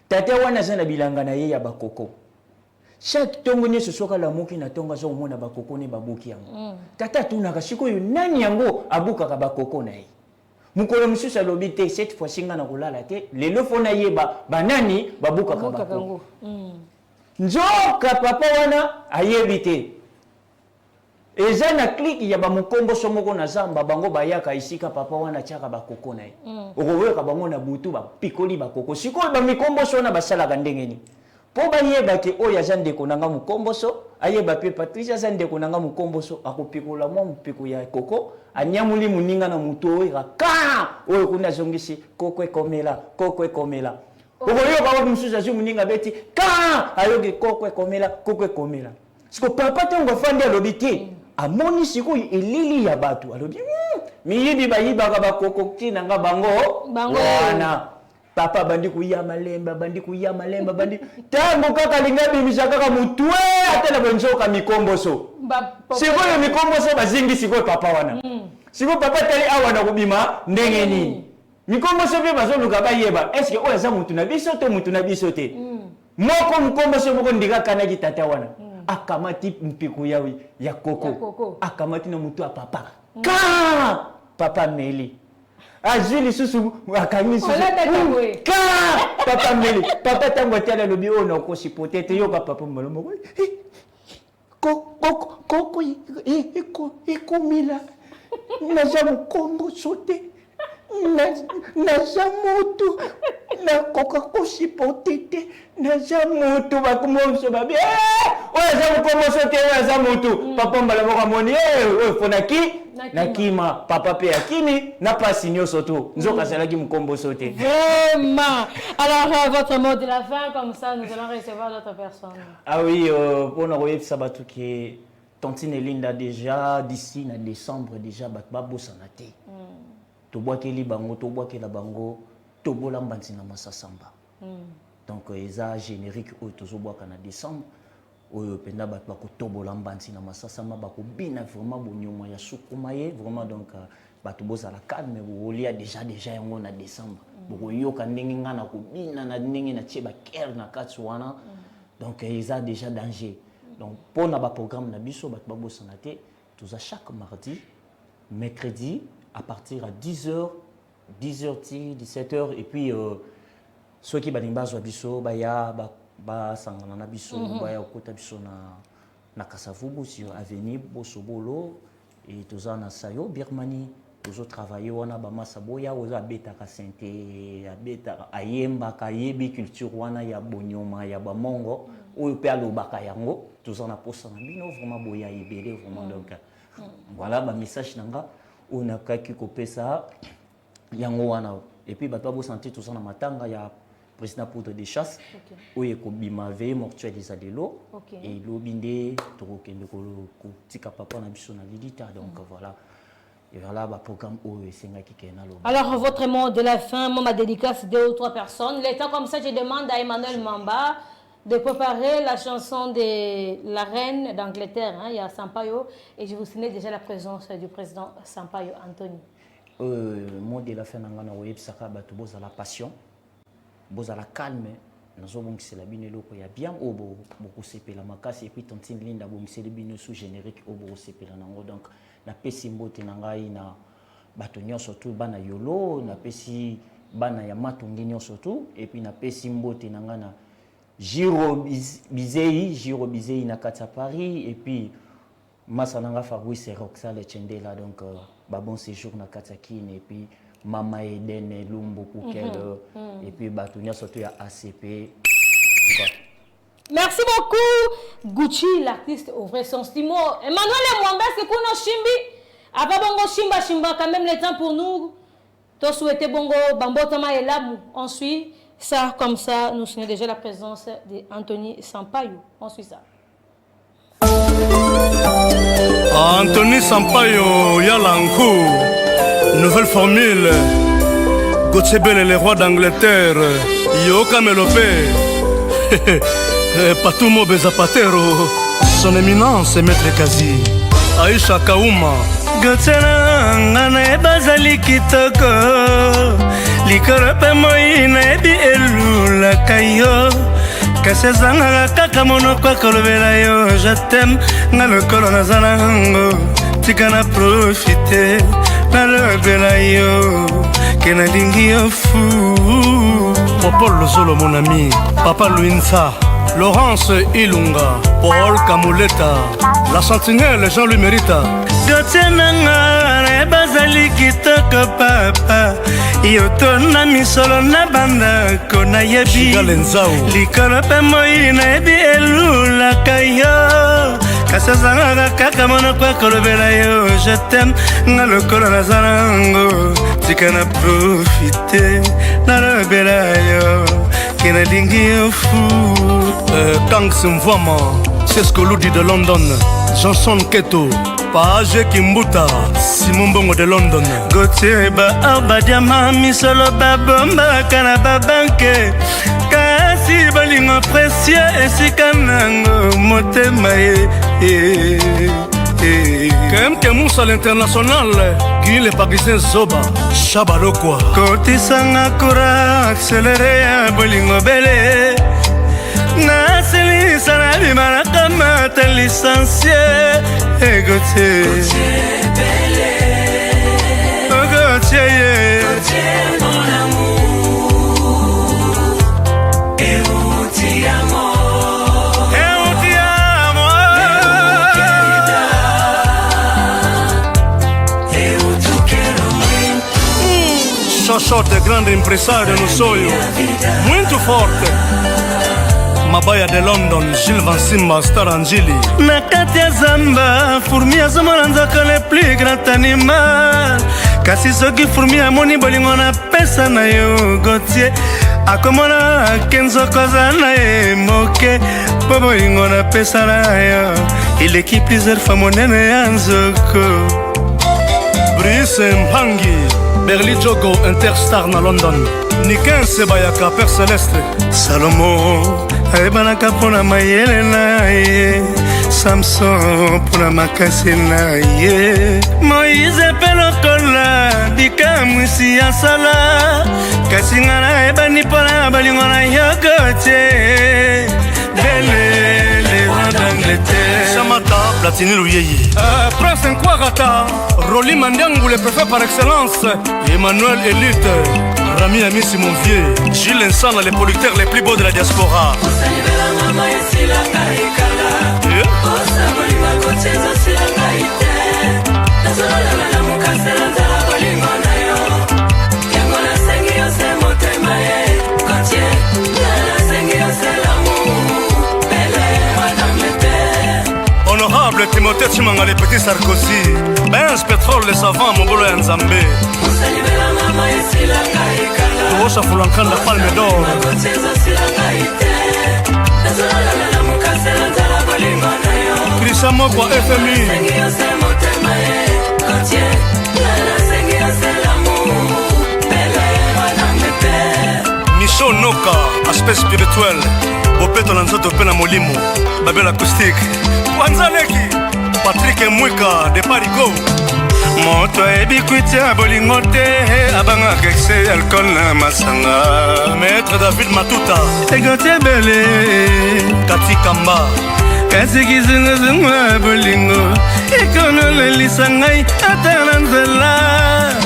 tata wana aza na bilanga na ye ya bakoko chaque tongo nyonso soki alamuki na tongo aza komona bakoko ne babuki yango tata atunaka sikoyo nani yango abukaka bakoko na ye mukolo mosusu alobi te cette fois nga na kolala te lelo fo nayeba banani babukaka bakoko nzoka papa wana ayebi te eza na kliki ya bamukomboso moko na zamba bango bayaka esika papa wana tiaka bakoko na ye okoyoka bango na butu bapikoli bakoko sikoyo bamikomboso wana basalaka ndenge nini mpo bayeba te oyo aza ndeko na nga mukomboso ayeba pe Patricia aza ndeko na nga mukomboso akopikola mwa mopiko ya koko anyamuli moninga na mutu oyo oyo kuna azongisi koko ekomela okoyoka wapi mosusu azwi moninga beti ayoki koko ekomela siko papa ntango afandi alobi te amoni sikoyo elili ya bato alobi miyibi bayibaka bakoko ntina nga bango wana papa bandi kuya malemba bandi tango kaka linga bimisa kaka mutwe atela benzoka mikomboso sikoyo mikomboso bazingi sikoyo papa wana sikoyo papa tali awa na kubima ndenge nini mikomboso pe bazoluka bayeba eske oyo aza mutu na biso to mutu na biso te moko mikomboso moko ndika kanaki tata wana akamati mpiku ya koko akamati na mutu ya papa papa Meli azwi lisusu akangi lisusu papa Meli papa tango atala lobi oyo na okosi potete yoka papa malomoko koko ekomila naza mukomboso te naza mutu nakoka kosipote te naza mutu bakumoso babi oyo aza mukomboso te oyo aza mutu papa mbala moko amoni oyo fonaki nakima papa pe akimi na pasi nyonso to nzoka azalaki mukomboso te. Vraiment. Alors votre mot de la fin comme ça nous allons recevoir d'autres personnes. Ah oui pona koyebisa bato ke Tantine Linda déjà d'ici na décembre déjà bato babosana te tobwakeli bango tobwakela bango tobolamba ntina masasamba donc eza générique oyo tozobwaka na décembre oyo penda bato bakotobolamba ntina masasamba bakobina vraiment bonyoma ya sukuma ye vraiment donc bato bozala calme bolia déjà yango na décembre bokoyoka ndenge nga na kobina na ndenge na tie bakere na kati wana donc eza déjà danger donc mpona baprogramme na biso bato babosana te toza chaque mardi mercredi à partir à 10h, 17h, et puis ceux qui balingi bazwa biso baya basangana na biso baya okota biso na Kasavubu sur avenue Bosobolo et toza na Sayo Birmanie tozo travailler wana ba masaboya oza betaka sente abeta ayemba kayebi culture wana ya bonyoma ya bamongo oyo pe alobaka yango toza na posa na bino vraiment boya ebele vraiment donc voilà ba message nanga on a kaki kopesa yango wana et puis bato bo sentir tout ça na matanga président poudre de chasse oyo ekobima veille mortuaire eza lelo elobi nde tokokende kotika papa na biso na lilita donc voilà. Et voilà le programme Alors, votre mot de la fin, moi, ma dédicace 2 ou 3 personnes. L'état comme ça, je demande à Emmanuel Mamba de préparer la chanson de la reine d'Angleterre. Il y a Sampaio. Et je vous signale déjà la présence du président Sampaio, Anthony. Mot de la fin, c'est la passion, la calme. Nous avons c'est la bine loko ya bien obo beaucoup sepela makasi et puis tantine linda bon c'est le bine sous générique obo sepela nango donc na pesi mbote na ngai na bato nyonso tout bana yolo na pesi bana ya matongi nyonso tout et puis na pesi mbote na ngana Giro Bizei na kata Paris et puis Masananga Fabrice et Roxale Chendela donc bon séjour na kata Kine et puis Mama Eden Lumbo Koukel et puis Batounia surtout à ACP. Merci beaucoup Gucci l'artiste au vrai sens du mot. Emmanuel Mwamba c'est qu'on a Shimbi. Après bongo Shimba quand même le temps pour nous. Toi souhaiter bongo Bambotama et là on suit ça comme ça nous signons déjà la présence d'Anthony Sampaio. On suit ça. Anthony Sampaio Yalankou. Nouvelle formule, Gauthier le roi d'Angleterre, Yoka Melopé, Patumo Bezapatero, son éminence Maître Kazi, Aïcha Kauma. Gauthier Nangane Bazali Kitoko, Likorope Moïne Bi Elu la Kayo, Kasezanga Kakamono Kwa Kolobela yo, je t'aime, Nalo Kolona Zanango, Tikana profiter. Paul Zolo mon ami, Papa Louinsa, Laurence Ilunga, Paul Kamuleta, la sentinelle Jean-Louis Mérita. Gauthier bazali kitoko papa, yotona misolo na banda kona yebi. Likolo pe moina ebi elula kayo. Kasazanga kaka mono kwa kolobela yo, je t'aime na lokolo na zanango, tikana profiter na lobela yo, kena dingi yo fou. Kang Simvama, c'est ce que l'oudi de London, Johnson Keto, Page Kimbuta, Simon Bongo de London. Gauthier ba arba diama misolo ba bomba kana ba banke. Kasi balingo précieux esika nango motema ye. KMK Moussa l'international, Guy le Parisien Zoba, Chabalokwa. Koti sanga kura accéléré ya bolingo bele. Na seli sana bimana kama ta licencié. Gauthier bele. Gauthier mon amour. Et où ti amo. Xoxote, grande impresario no sonho, muito forte. Mabaya de London, Gilles Van Simba, Star Angeli. Nakati ya zamba, fourmi ya zomona nzoka le plus grand animal. Kasi soki fourmi ya moni bolingo na pesa na yo Gauthier. Akomona kenzoko za na ye moke, po bolingo na pesa na yo. Il équipe plusieurs fois monene ya nzoko. Brice Mpangi, Berli Jogo, Interstar na London. Niken Sebayaka, Père Céleste. Salomo, Aebanaka pona mayele na ye. Samson pona makasi na ye. Moïse pelokola, dika mwisi ya sala. Kasi ngana ebani pona balingo na yo Gauthier. Bele, le roi d'Angleterre. Samata, Platini Louyeye. Prince Nkwarata, Rolly Mandiangou, le préfet par excellence. Emmanuel Elite, Rami Ami Simon Vieux, Gilles Nsana, les producteurs les plus beaux de la diaspora. Honorable Timothée Chimanga, les petits Sarkozy, Benz Pétrole, les savants, Mongolo et Nzambé. Osa Fulankanda Palme d'Or. Krisa Moko FMI. Micho Noka, aspect spirituel. Bopeto Nanzoto Pena Molimo. Babel acoustique. Wanzaleki. Patrick Mwika de Parigo. Moto ebikutia bolingo te abanga kekse alcool na masanga. Maître David Matuta. Egote bele Kati Kamba. kasi kizunguzungu bolingo ekono lelisanga atana nzela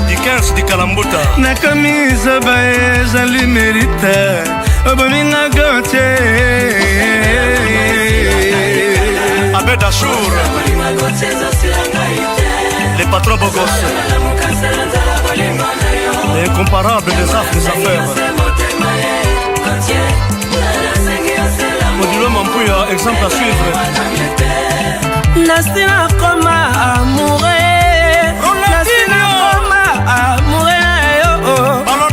Dickens di Kalambuta. nakomisa bae jali merita obominga gote Abed Achour. Les patrons Bogos. L'incomparable des arts des affaires. Modulo Mampouya, exemple à suivre. Nasina koma amoureux. Nasina koma amoureux.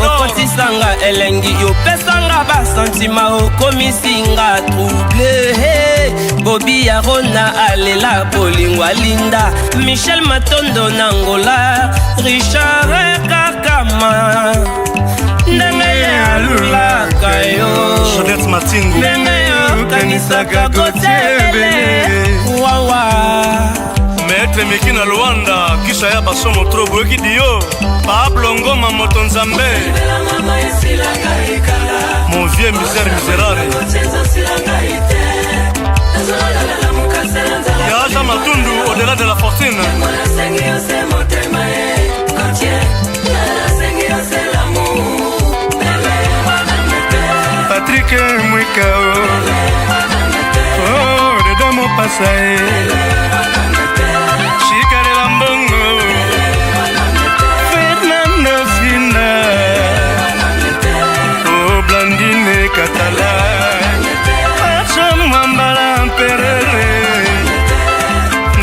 Okotisanga elengi opesanga basentima okomisinga trouble. Bobby Arona alela bolingo alinda. Michel Matondo Nangola. Richard Kakama. Ndenge alula kayo. Jeanette Matingu. Kanisaka kotele wawa Maître Mekina Luanda Kisha ya basomo trobo ekidio Pablo Ngoma Motonzambe Mon vieux misère misérable Yaja Matundu au-delà de la fortune Patrick Mwikao oh dedans mon passé Chikare Lambongo Fernando Fina oh Blandine Katala Acham Mambala Perere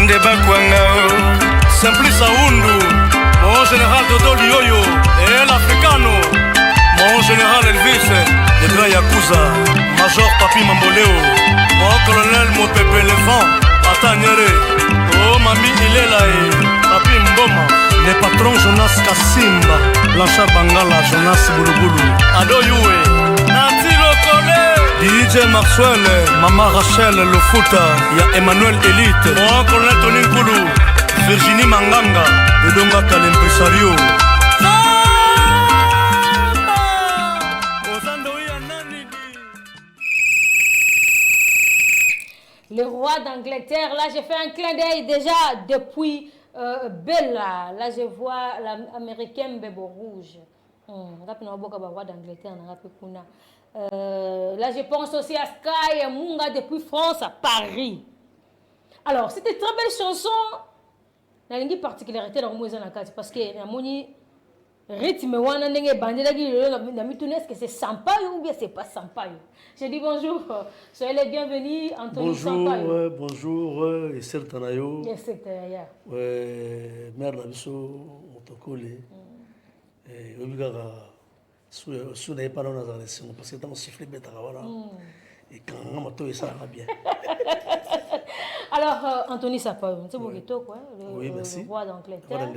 Ndeba Kwangao Simplice Aoundou Mon général Dodo Lioyo Et l'Africano Mon général Elvis Le grand Yakuza Major Papi Mamboleo Mon colonel Mopepe Levant Atanyere Oh Mami Ilelae Papi Mboma Les patrons Jonas Kassimba Blanchard Bangala Jonas Boulouboulou Ado Yue Nati Lokole DJ Maxwell Mama Rachel Lofuta Ya Emmanuel Elite Mon colonel Tony Nkulu Virginie Manganga Edonga Kalempresario Le roi d'Angleterre, là j'ai fait un clin d'œil déjà depuis Bella. Là je vois l'américaine Bebo Rouge. Roi d'Angleterre, là je pense aussi à Sky Munga depuis France à Paris. Alors c'était une très belle chanson. Il y a une particularité dans le parce que rythme wana ndenge bandela ki na mitune est-ce que c'est Sampaio ou bien c'est pas Sampaio. Je dis bonjour, soyez les bienvenus Anthony Sampaio. Bonjour Esther Tanayo. Esther Tanayo. Mère na biso motokole. Obigaka sous n'est pas dans la leçon parce que dans sifflet bête wana et quand on moto ça va bien. Alors, Anthony Sampaio, c'est bon, le roi d'Angleterre.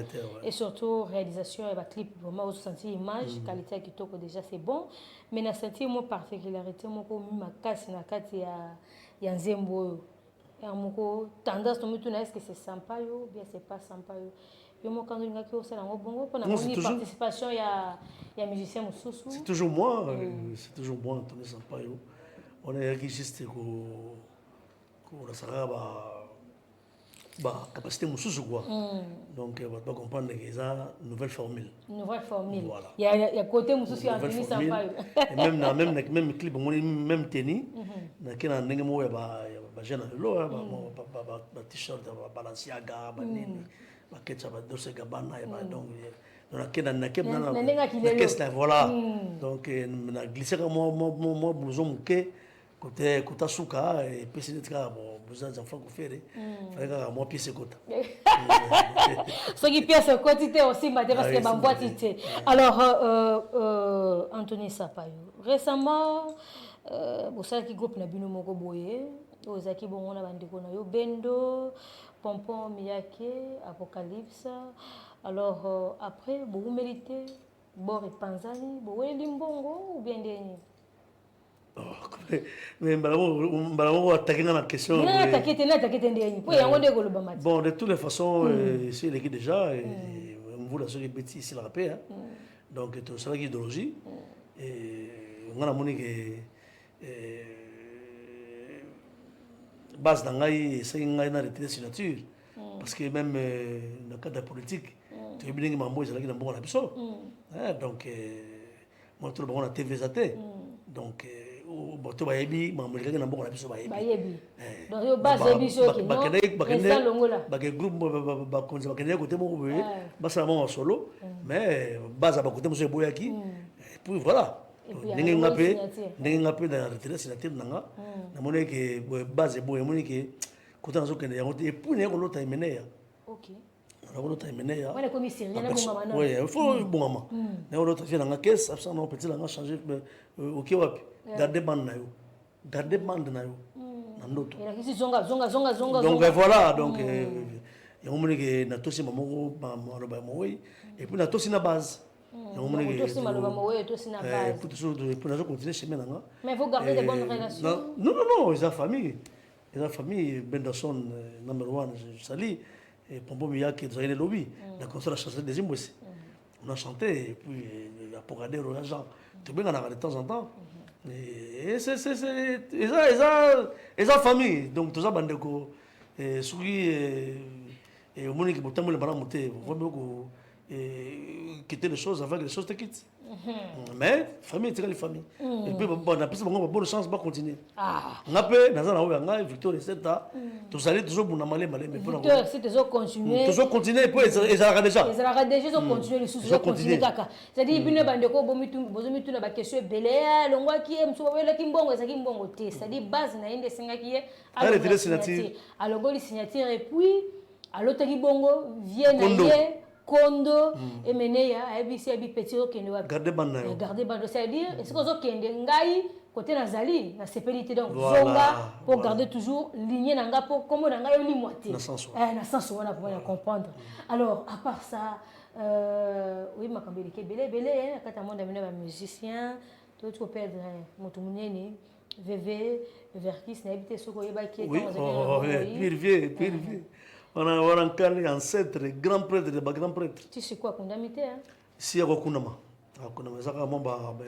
Et surtout, réalisation et clip, vraiment, vous sentez l'image, qualité qui toque déjà, c'est bon. Mais dans cette particularité, moi, ma casse, na carte, il y a un zembo. Il y a une tendance, est-ce que c'est Sampaio ou bien c'est pas Sampaio? Puis moi, quand on a une participation, il y a un musicien Moussoussou. C'est toujours moi, Anthony Sampaio. On est juste on a capacité de quoi. Donc on va comprendre que c'est une nouvelle formule. Nouvelle formule. Voilà. Il y a côté Moussoussou Anthony Sampaio. Même clip, même tennis, il y a un jeune t-shirt, Balenciaga, Ketchup, Dolce Gabbana, donc voilà. Donc on a glissé mon blouson côté souka et puis c'est bon besoin d'enfants qu'on fait fallait que moi pièce côté Ce qui pièce quantité aussi, parce que ma boîte était. Alors, Anthony Sapayo, récemment, vous savez qui groupe Nabino Moko Boye, vous avez qui bon on a Bendo, Pompon Miyake, Apocalypse. Alors, après, vous méritez, Bor et Panzani, vous voyez Limbongo ou bien des. Mais on va attaquer dans la question. Bon, de toutes les façons, c'est l'équipe déjà, on voit la seule bêtise ici, la paix. Donc, tout ça, l'idéologie. Et on a montré que base d'angaï, c'est une arrêté de signature. Parce que même dans le cadre de la politique, tu es bien que Mambo est là qui n'a pas de personne. Donc, moi, tout le monde a TVZT. Donc, tu vas y aller, Mambo est là qui n'a pas de personne. Donc, il y a base de mission qui est groupe solo, mais base à côté de Boyaki. Et puis voilà. N'engin ngape dans la retraite signature nanga. Na monnaie que base boy monnaie que côté dans ce yango et puis ne ko lota imene ya. OK. Na ko lota imene ya. Wala commissaire na bonga mana. Oui, il faut bon maman. Na ko lota fi nanga caisse absent na petit nanga changer OK wapi. Garder bande na yo. Garder bande na yo. Na ndoto. Et là qui zonga. Donc voilà, donc yango monnaie que na tosi maman ba moi et puis na tosi na base. Mais vous gardez de bonnes relations. Non, ils ont famille. Ils ont famille. Benderson, number one, Sali, et Pombo Miyake, ils ont le lobby. D'accord, on a chanté des hymnes aussi. On a chanté, et puis il a regardé le gens. Tout bien, on a de temps en temps. Et c'est. Ils ont famille. Donc, tout ça, Bandeko, Souri, et au monde qui peut le ballon monter. Et quitter les choses avant que les choses te quittent. Mais famille c'est la famille. Et puis on a plus bonne chance de continuer. On a peu dans la Victor et Seta tout ça toujours bon malé mais pour c'est toujours continuer. Toujours continuer pour ils arrêtent déjà. Ils arrêtent déjà ils continuer les sous continuer kaka. C'est-à-dire bino bandeko bomitu na ba question belé longwa ki msuba ki mbongo ça ki mbongo te. C'est-à-dire base na inde senga ki alors go signature et puis alors taki bongo vient na Kondo et meneya ABC abi petit okende wa garder bande c'est-à-dire est-ce que zo kende ngai côté nazali na sepelité donc zonga pour garder toujours lignée nanga pour comme nanga yo limwate na sens on a pour comprendre. Alors à part ça oui makambeli ke belé kata monde amena ba musicien tout perdre moto munene VV Verkis na habité soko yeba qui est dans pire on a un calé ancêtre, grand prêtre, grand prêtre. Tu sais quoi, condamité hein? Si à Kunama. À Kunama, ça a mon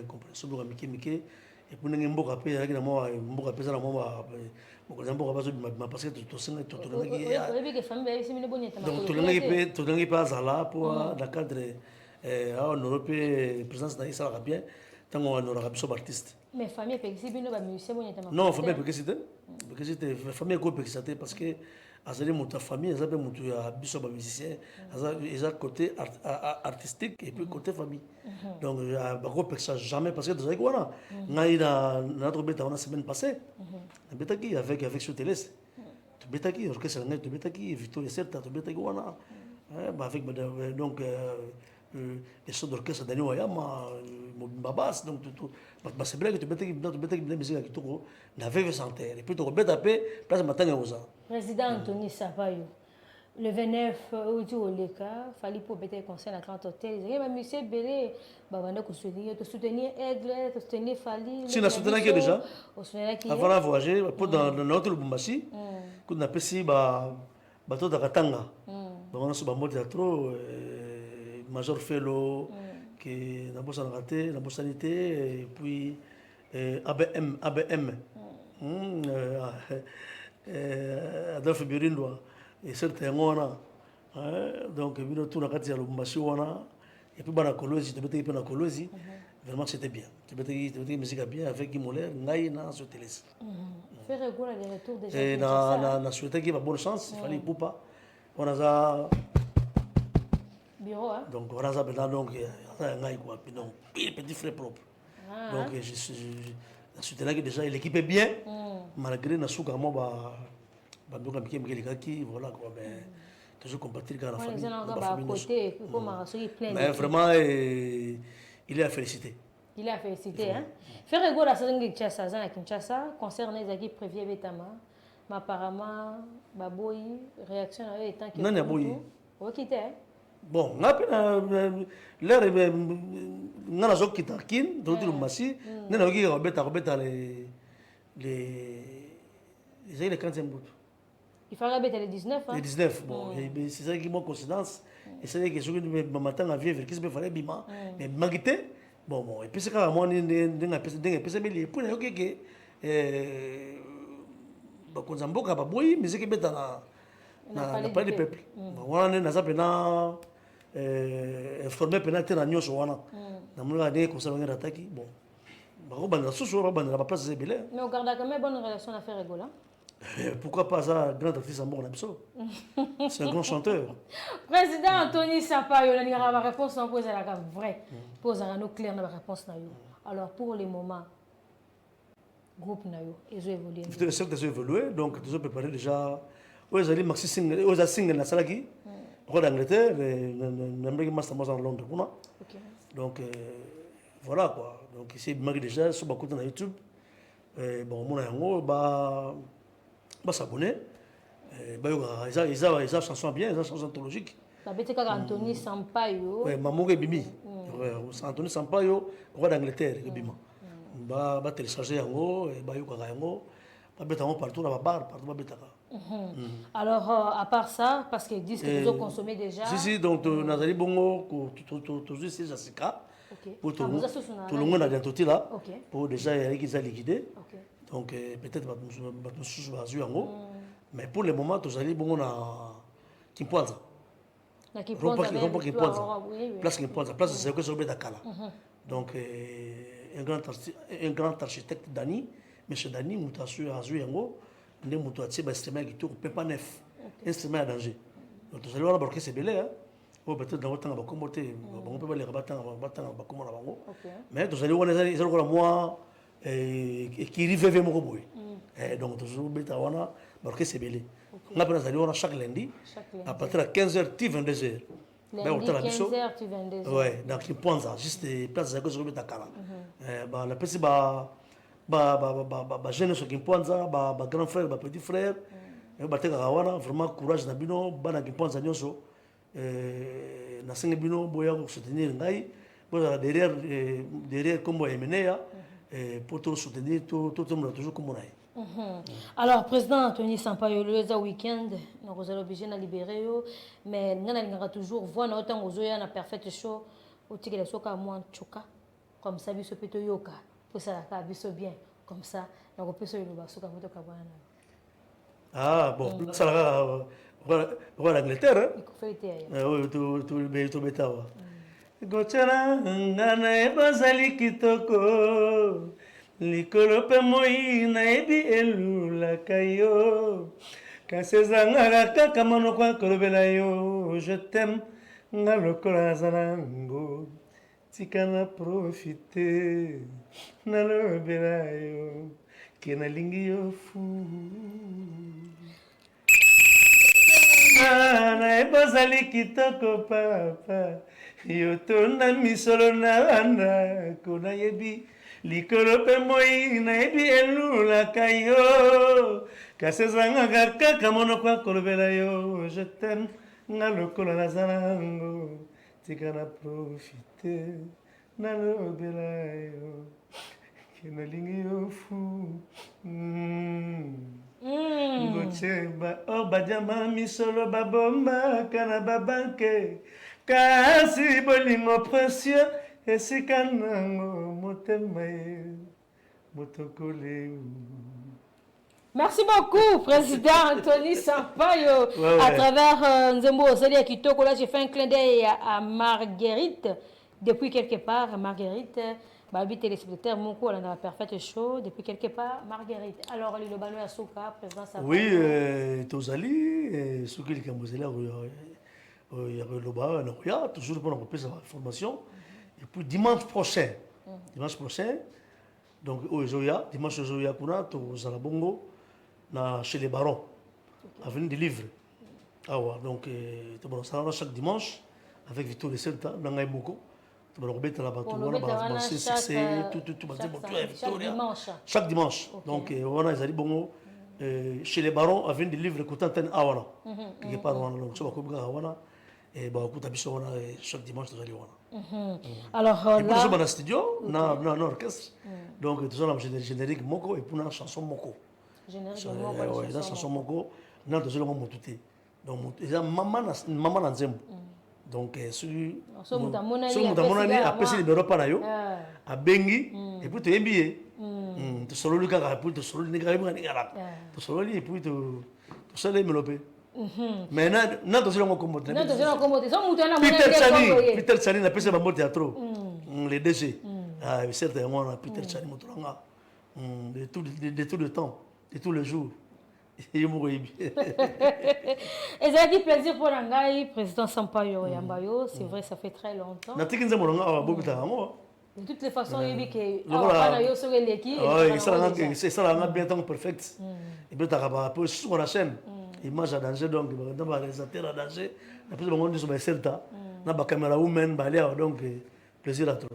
compréhension de Miki. Et pour nous, on a appelé à moi, on a appelé à moi, parce que tout ça, tout le monde. Tout le monde passe là pour dans le cadre en Europe, présence dans ça bien. Tant qu'on aura besoin d'artistes. Mais famille, c'est bien le musicien. Non, famille, c'était famille parce que azali muta famille azabe mutu ya biso ba musicien aza côté artistique et puis côté famille. Donc ba ko pexa jamais parce que dans avec wana ngai na notre beta on a semaine passée beta qui avec sur télé tu beta qui orchestre ngai tu beta qui Victor Certa tu beta qui wana avec donc les sons d'orchestre Dani Wayama Babas donc tout c'est vrai que tu beta qui musique qui tout na veve santé et puis tu beta pe place matin aux Président Anthony Sapayo, le 29 août au Leka, fallait pour bêter conseil à 30 hôtels. Il y a monsieur Belé, bavanda ko soutenir Aigle, soutenir Fali. Si na soutenir qui déjà. Avant de voyager, pour dans notre Lubumbashi, qu'on a pesi bateau de Katanga. On a sur bambo théâtre Major Fellow qui n'a pas santé, n'a pas sanité et puis ABM. Adolphe Birindwa et certains wana donc bino tout na kati ya Lubumbashi wana et puis bana Kolosi tu bete na Kolosi vraiment c'était bien tu bete musique bien avec Guimoler ngai na sur télé faire régulier les retours déjà et na souhaiter qu'il va bonne chance il fallait poupa on a ça bureau donc on a ça maintenant donc ngai quoi puis donc petit frère propre donc je soutenais déjà l'équipe est bien malgré na souka mo ba ndoka mike mike likaki voilà quoi mais toujours compatir dans la Ouais, famille. Mais Mais vraiment, il est à féliciter. Il est à féliciter. Hein? Faire un goût à Kinshasa, concerne les équipes prévues Betama, mais apparemment, Baboui, réaction à eux étant que. Non, Baboui. Ok, bon, l'air est. N'a pas qui t'inquiète, donc le massi, n'a pas qui rebête les 15e buts. Il fallait rebête les 19. Les 19, bon, c'est ça qui est mon coïncidence. Et c'est que je me matin à vivre, qu'est-ce que fallait bima, mais magité. Bon, et puis c'est quand moi, n'a pas de pour que Bakonzamboka, Baboui, mais c'est que dans la palais du peuple. Voilà, n'a pas informé pénalité na nyonso wana na mulanga ne ko salonga attaque bon ba banda susu ba banda ba place zebele mais au garda quand même bonne relation à faire rigola pourquoi pas ça grand artiste en bon abso c'est un grand chanteur président Anthony Sampaio la nira ma réponse en pose la vrai pose à nous clair na réponse na yo alors pour le moment groupe na yo ils ont évolué ils ont évolué donc ils ont préparé déjà aux ali maxi single aux single na salaki roi d'Angleterre, l'Amérique master en Londres. Donc voilà quoi. Donc ici, il déjà sur beaucoup de YouTube. Bon, mon ami, bah s'abonner. Ils ont chanson bien, ils ont chanson anthologique. La bête Anthony Sampaio. Oui, Mamour et Bimi. Anthony Sampaio, roi d'Angleterre, Bima. Bah télécharger en haut, bah yoga en haut. Partout dans la barre, partout dans la alors, à part ça, parce qu'ils disent que vous avez consommé déjà. Si, donc, Nazali Bongo, toujours c'est Jessica. Pour tout le monde a bientôt là. Pour déjà, il y a qui sont liquidés. Donc, peut-être que nous avons en haut. Mais pour le moment, tous les Bongo na Kimpoanza. Place Kimpoanza, place de Zéko Zobé Dakala. Donc, un grand architecte Dani. Monsieur Dani, nous avons joué en haut, nous avons tiré un instrument qui tourne, pas neuf, un instrument à danger. Donc, vous allez voir que c'est belé, hein. Peut-être dans votre temps, on peut pas les rabattre, mais vous allez voir les autres mois qui arrivent vers mon boy. Donc, toujours bêta, on a marqué c'est belé. On a chaque lundi, à partir de 15h, 22h. Lundi, 15h, 22h. Oui, donc, il pense juste place de la bêta Kala. La petite jeune sur Kimpoanza, grand frère, petit frère, vraiment courage na bino, bana Kimpoanza nyonso, na sengi bino boya pour soutenir ngai, derrière comme Emenea, pour tout soutenir, tout le monde toujours comme on a. Alors, président Anthony Sampaio, le week-end, nous allons obligé de libérer, mais nous allons toujours voir notre temps aux na perfect show, au tigre de soka moins choka, comme ça, biso peto yoka. Pour ça, ça bien comme ça. Donc, on peut se le battre comme ça. Ah, bon, ça va l'Angleterre. Il faut faire oui, tout le bêta. Gochara, ngana eba zali kitoko. Likolo pe moi na ebi elu la kayo. Kasezanga kaka manokwa kolobela yo. Je t'aime, ngalokola zanango. Tikana profiter na lobela yo kena lingi yo fu na ebazali kitoko papa yo tonda misolo na wana kona yebi likolo pe moi na yebi elulaka yo kasezanga kaka monokwa kolobela yo je t'aime nga lokola naza nango tikana profiter na lobela yo kena lingi yo fu ngocheba o badiama misolo babomba kana babanke kasi bolingo précieux esika nango motema ye motokole. Merci beaucoup, président Anthony Sampaio. À travers Nzembo Ozali Kitoko, là, j'ai fait un clin d'œil à Marguerite. Depuis quelque part, Marguerite, Babi téléspectateur, mon coup, on a parfait show. Depuis quelque part, Marguerite. Alors, le Bano Yasuka, président Sampaio. Oui, Tozali, ce qui est Kambozela, il y a le Loba, il y a toujours pour la formation. Et puis dimanche prochain, donc au Zoya, dimanche au Zoya, Kuna, Tozala Bongo. Chez les barons, avenue des livres. Ah ouais, donc ça va chaque dimanche avec Victor et Celta, dans Ngaïboko. Chaque dimanche. Donc on a des bongo chez les barons avec des livres coûtant ten awana. Quelque part on a awana et bah écoute chaque dimanche tu vas alors là je suis dans le studio dans l'orchestre. Donc tout ça on a générique moko et pour une chanson moko. Générique moko. Ouais, la chanson moko na to zelo motuté. Donc maman na nzembo. Donc sur mutamona ni apesi libero pa na yo abengi et puis to yembiye to solo luka ka puis to solo ni ka yemba ni kala to solo ni et puis to solo melope mais na to solo ko moto Peter Chani na pesa ba mo théâtre les DG ah certes moi na Peter Chani motoranga de tout le temps de tous les jours. Et ça dit plaisir pour Rangai, président Sampaio Yambayo, c'est vrai, ça fait très longtemps. De toutes les façons, il y a que l'équipe. C'est ça, on a bien temps perfect. Et bien, tu as peu sur la chaîne. Image à danger, donc, dans les réalisateurs à danger. Après, on dit sur les Celta, on a la caméra woman, donc, plaisir à toi.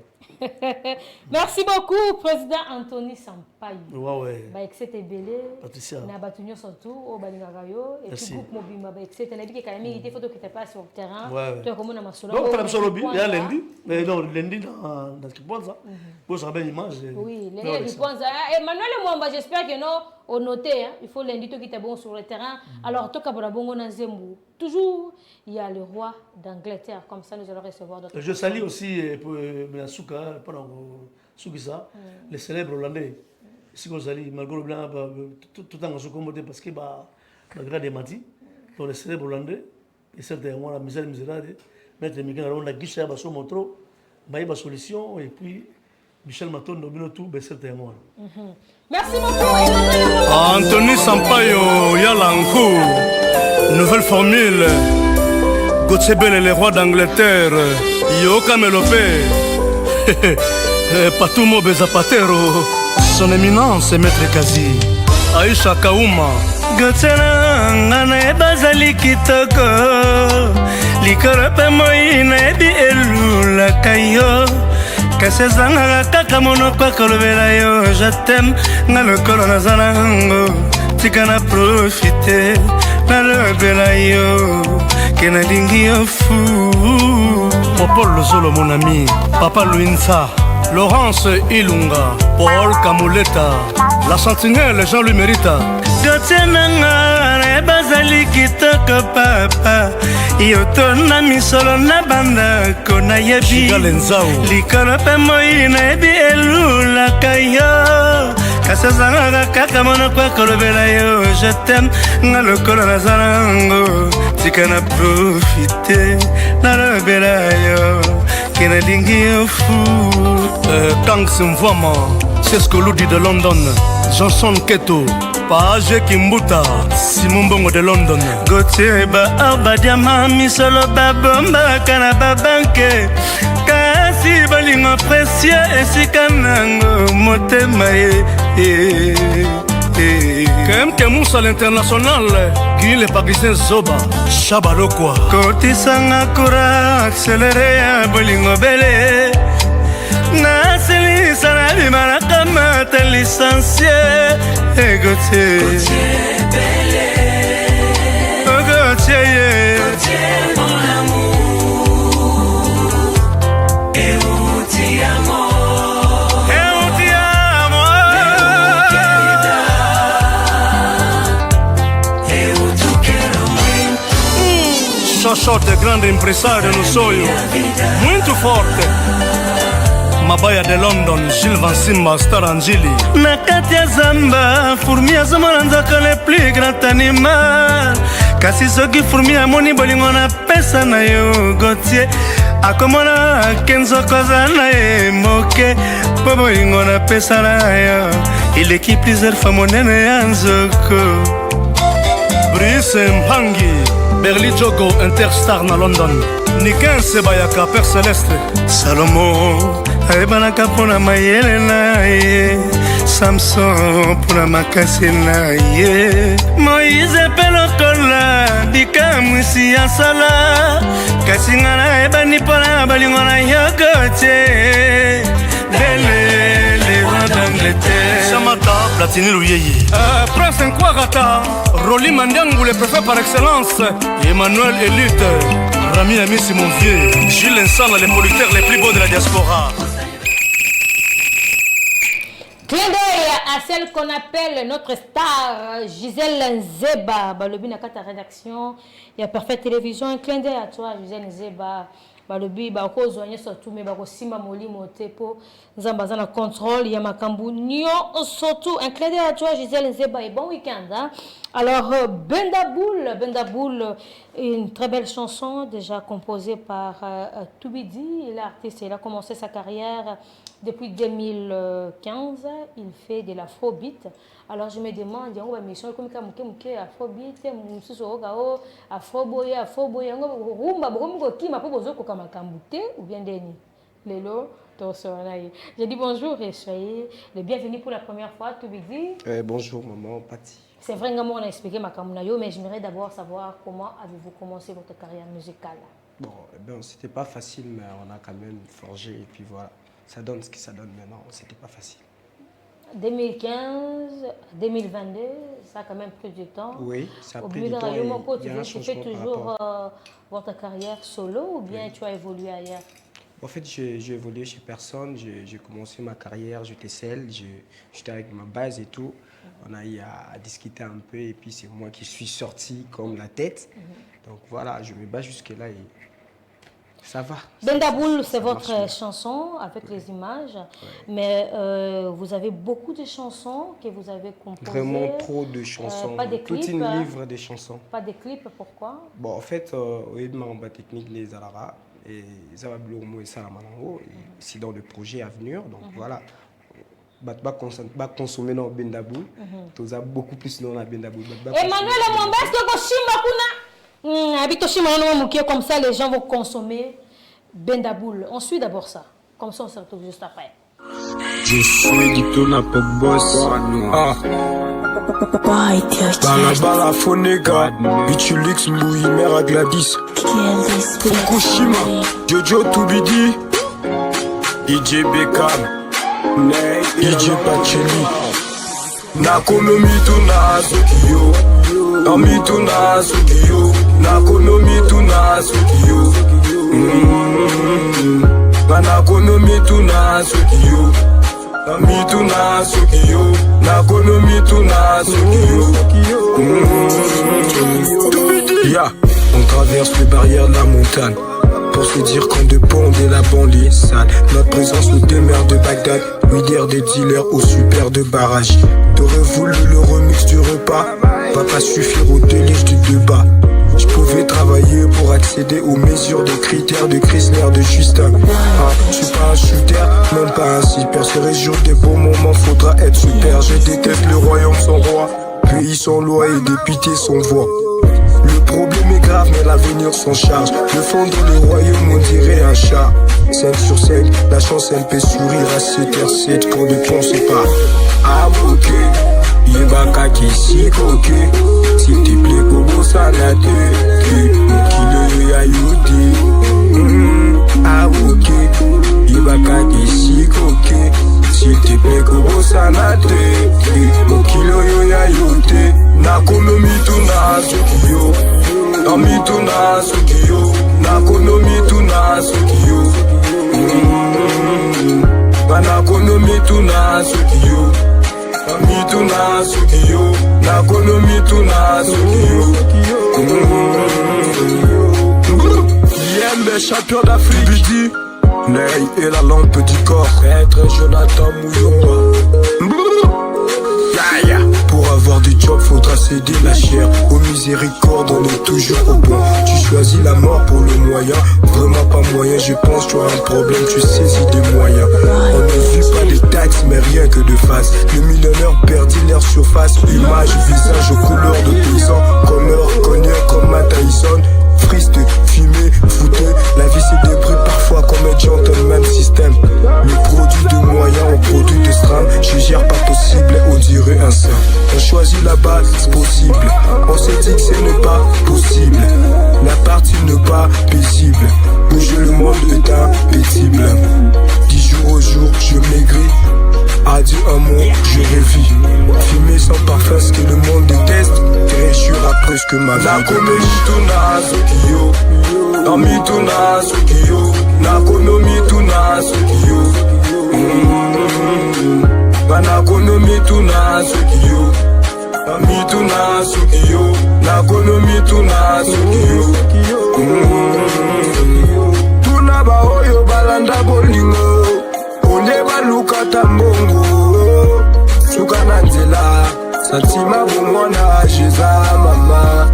Merci beaucoup, président Anthony Sampaio. Ouais. Bah, c'était belé. Patricia. Na batunyo surtout au Balingagayo et puis groupe Mobima bah, c'était na bi quand même il faut que tu passes sur le terrain. Tu as comme na masolo. Donc, tu as sur le il y a lundi. Mais non, lundi dans ce point ça. Pour ça belle image. Oui, lundi point ça. Emmanuel Mwamba, j'espère que non au noter il faut lundi to qui est bon sur le terrain. Alors toi kabra bongo na Zembu. Toujours il y a le roi d'Angleterre comme ça nous allons recevoir d'autres. Je salue aussi pour Menasuka pendant Sukisa les célèbres hollandais. Si vous allez malgré le blanc tout le temps se parce que malgré des mati dans les célèbres hollandais et certainement la misère misérable mettre les migrants on a guichet à son montro ba solution et puis Michel Maton domine tout ben certainement. Merci beaucoup. Anthony Sampaio Yalankou nouvelle formule Gauthier Bell le roi d'Angleterre Yoka Melopé Patumo Bezapatero son éminence maître Kazi Aisha Kauma Gotsana ngana bazali kitoko likoro pe moina ebi elula kayo kasezanga kaka monoko kolobela yo je t'aime ngalokolo nazana ngo tika na profiter nalobela yo kenalingi yo fou Paul Zolo mon ami Papa Luinsa Laurence Ilunga, Paul Kamuleta, la sentinelle Jean-Louis Mérita. Gotenanga bazali kitoko papa yotona misolo na banda kona yebi likolo pe moina ebi elula kayo kasazanga kaka monoko kolobela yo je t'aime ngalokolo nazalango tika na profiter nalobela yo kenalingi yo fou Kang Simvama, c'est ce que l'oudi de London, Johnson Keto, Page Kimbuta, Simon Bongo de London. Gauthier ba diama misolo babomba kana babanke kasi balingo précieux esika nango motema ye. KMK Moussa l'international, Guy le Parisien Zoba, Chabalokwa. Kotisanga kura accéléré ya bolingo bele. Nasilisa na bimana kama ta licencié Gauthier Bele Gauthier mon amour et où ti amo Xoxote, grande empresário no sonho, muito forte. Mabaya de London, Gilles Van Simba, Star Angeli. Nakati ya zamba, fourmi azomona nzoka le plus grand animal. Kasi soki fourmi amoni bolingo na pesa na yo Gauthier akomona kenzoko za na ye moke po bolingo na pesa na yo ileki plusieurs fois monene ya nzoko. Brice Mpangi, Berli Jogo, Interstar na London. Niken Sebayaka, Père Céleste. Salomo ayebanaka mpona mayele na ye samson mpona makasi na ye moïse mpe lokola likamwisi ya sala kasi nga nayebani mpona balingo na yoko te lelele roi d'Angleterre Samata Platini Luyeye Prince Nkwagata Roli Mandiangu le préfet par excellence Emmanuel Elite Rami Amissi mon vieux Gilles Nsana les producteurs les plus beaux de la diaspora. Clin d'œil à celle qu'on appelle notre star, Gisèle Nzeba. Balobi na kata rédaction, il y a Parfait Télévision. Un clin d'œil à toi, Gisèle Nzeba. Balobi, bako zoigner surtout, mais bako simba moli moté pour Zambaza na contrôle. Il y a Makambu Nyon surtout. Un clin d'œil à toi, Gisèle Nzeba. Et bon week-end. Hein? Alors, Benda Boule, une très belle chanson déjà composée par Toubidi. L'artiste, il a commencé sa carrière depuis 2015. Il fait de l'afrobeat. Alors, je me demande, il y a une émission comme afrobeat, afroboye, rumba, ou bien Denis. Lélo, j'ai dit bonjour et soyez les bienvenus pour la première fois, Toubidi. Bonjour, maman, Pati. C'est vrai que moi, on a expliqué ma Kamunayo, mais j'aimerais d'abord savoir comment avez-vous commencé votre carrière musicale. Bon, c'était pas facile, mais on a quand même forgé et puis voilà. Ça donne ce que ça donne maintenant, c'était pas facile. 2015, 2022, ça a quand même pris du temps. Oui, ça a pris du temps. Tu fais toujours votre carrière solo ou bien tu as évolué ailleurs? En fait, j'ai évolué chez personne. J'ai commencé ma carrière, j'étais seul, j'étais avec ma base et tout. On a eu à discuter un peu et puis c'est moi qui suis sorti comme la tête. Donc voilà, je me bats jusque-là et ça va. Benda Boule, c'est votre chanson avec les images, mais vous avez beaucoup de chansons que vous avez composées. Vraiment trop de chansons, pas de clips, toute une livre de chansons. Pas de clips, pourquoi? Bon, en fait, oui, ma technique les alara et Zabablou et Salamanango, c'est dans le projet à venir, donc voilà. Pas consommer dans Benda Boule, tu as beaucoup plus dans la Benda Boule. Emmanuel Mombes, comme ça, les gens vont consommer Benda Boule. On suit d'abord ça. Comme ça, on se retrouve juste après. Je suis du tout na pop boss. Bala Fonega, Bichulix Mbouy, Mère à Gladys. Fukushima, Jojo Toubidi, DJ Beckham, DJ Pacheli. Nakonomi tuna Sukiyo, Nami tuna Sukiyo, Nakonomi tuna Sukiyo. Nakonomi tuna Sukiyo, Nami tuna Sukiyo, Nakonomi tuna Sukiyo. Yeah, on traverse les barrières de la montagne pour se dire qu'en de bande et la banlieue sale. Notre présence nous demeure de Bagdad, leader des dealers au super de barrage. T'aurais voulu le remix du repas, va pas suffire au délice du débat. Je pouvais travailler pour accéder aux mesures de critères de Chrysler, de Justin. Je suis pas un shooter, même pas un super. Ce région des beaux moments, faudra être super. Je déteste le royaume sans roi, pays sans loi et députés sans voix. Le problème est grave, mais l'avenir s'en charge. Le fond dans le royaume, on dirait un chat. 5 sur 5, la chance elle peut sourire à 7h7 pour ne penser pas. Ah ok, Yebaka qui s'y coque. S'il te plaît, Bobo Sanate. Mon kilo ya yudi. Ah ok, Yebaka qui s'y coque. S'il te plaît, Bobo Sanate. Mon kilo ya yudi. Nakonomi tuna Sukiyo, Nami tuna Sukiyo, Nakonomi tuna Sukiyo. Nakonomi tuna Sukiyo, Nami tuna Sukiyo, Nakonomi tuna Sukiyo. Yembe champion d'Afrique, Bidi, Ney et la lampe du corps, être Jonathan Mouyomba. Pour avoir du job, faudra céder la chair. Aux miséricordes, on est toujours au point. Tu choisis la mort pour le moyen. Vraiment pas moyen, je pense tu as un problème, tu saisis des moyens. On ne vit pas les taxes, mais rien que de face. Les millionnaires perdent leur surface. Image, visage aux couleurs de paysans. Connor, Cognac comme Matt Tyson. Friste, fumé, fouteux. La vie c'est des bruits parfois comme un gentleman système. Le produit de moyens au produit de stram. Je gère pas possible sans parfum, ce que le monde déteste. Réussira plus que ma vie. Nakome mituna sokiyo, na mituna sokiyo, nakono mituna sokiyo. Nakono mituna sokiyo, na mituna sokiyo, nakono mituna sokiyo. Tuna ba oyo balanda bolingo, onye baluka tambongo. Suka na nzela, santima bomwana jeza mama.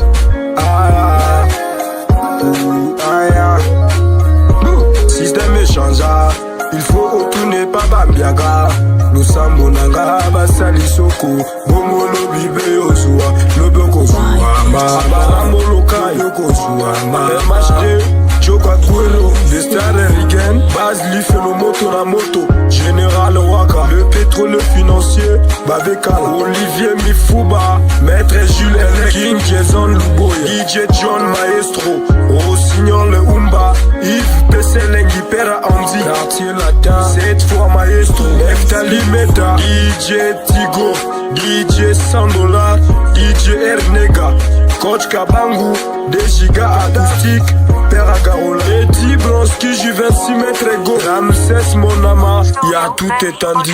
Système changea, il faut retourner pas bambiaga. Lusambo nanga basali soko, bongo lobi be yozua, loboko zuama. Barambo loka yoko zuama. MHD, Joka Kuelo, les stars ricaines, base li fait le moto la moto. Général Waka, le pétrole financier, Babeka, Olivier Mifuba, Maître Jules King, Jason Luboya, DJ John Maestro, Rossignol Umba, Yves Pesselengi Pera Andy, Quartier Latin, cette fois Maestro, Eftali Meta, DJ Tigo, DJ $100, DJ Ernega, Coach Kabangu, Deshiga Acoustique, Père Agarola, Eddie Blonski, j'y 26 mètres ego, Ramsès Monama, y'a tout étendu.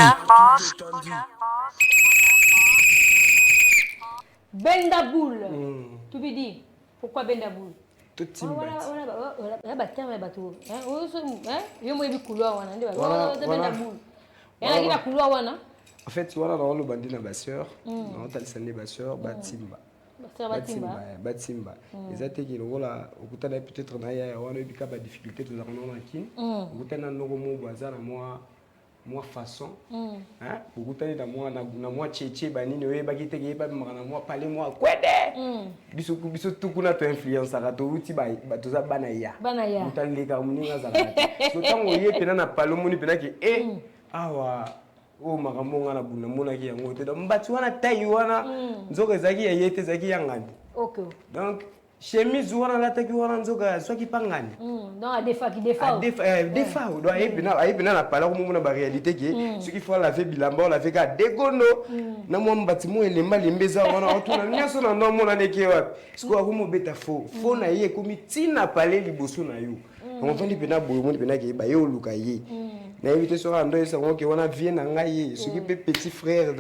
Bendaboul, tu veux dire pourquoi Bendaboul? Tout team voilà terme bateau yo mo couleur wana ndio Bendaboul et la couleur wana en fait voilà dans le bandit na basseur on t'a listé basseur batimba batimba ezateki lokola okutana peut-être na ya wana ebika ba difficulté to za kona kini okutana noko mo bazana moi façon hein okutana na moi cheche banini oyeba kiteke ba na moi parler moi kwede biso tukuna to influence ka to uti ba to za bana ya mutaleka muninga za so tango yepe na palo muni penaki awa o makambo ngana buna mona ki yango te mbati wana tayi wana nzoka zaki ya yete zaki yangani okay donc chemise wana la taki wana nzoka soki pangani donc defa do ayebina na pala ko mona ba réalité ki ce qu'il faut la fait bilamba la fait ka degono na mo mbati mo elemba lembeza wana otuna nyaso na ndo mona neke wapi siko akumo beta fo na ye komi tina pale liboso na yo on fait pena boyo mo pena ke ba yo luka ye na éviter sur ando esa ngo wana vient na ngai ce qui peut petit frère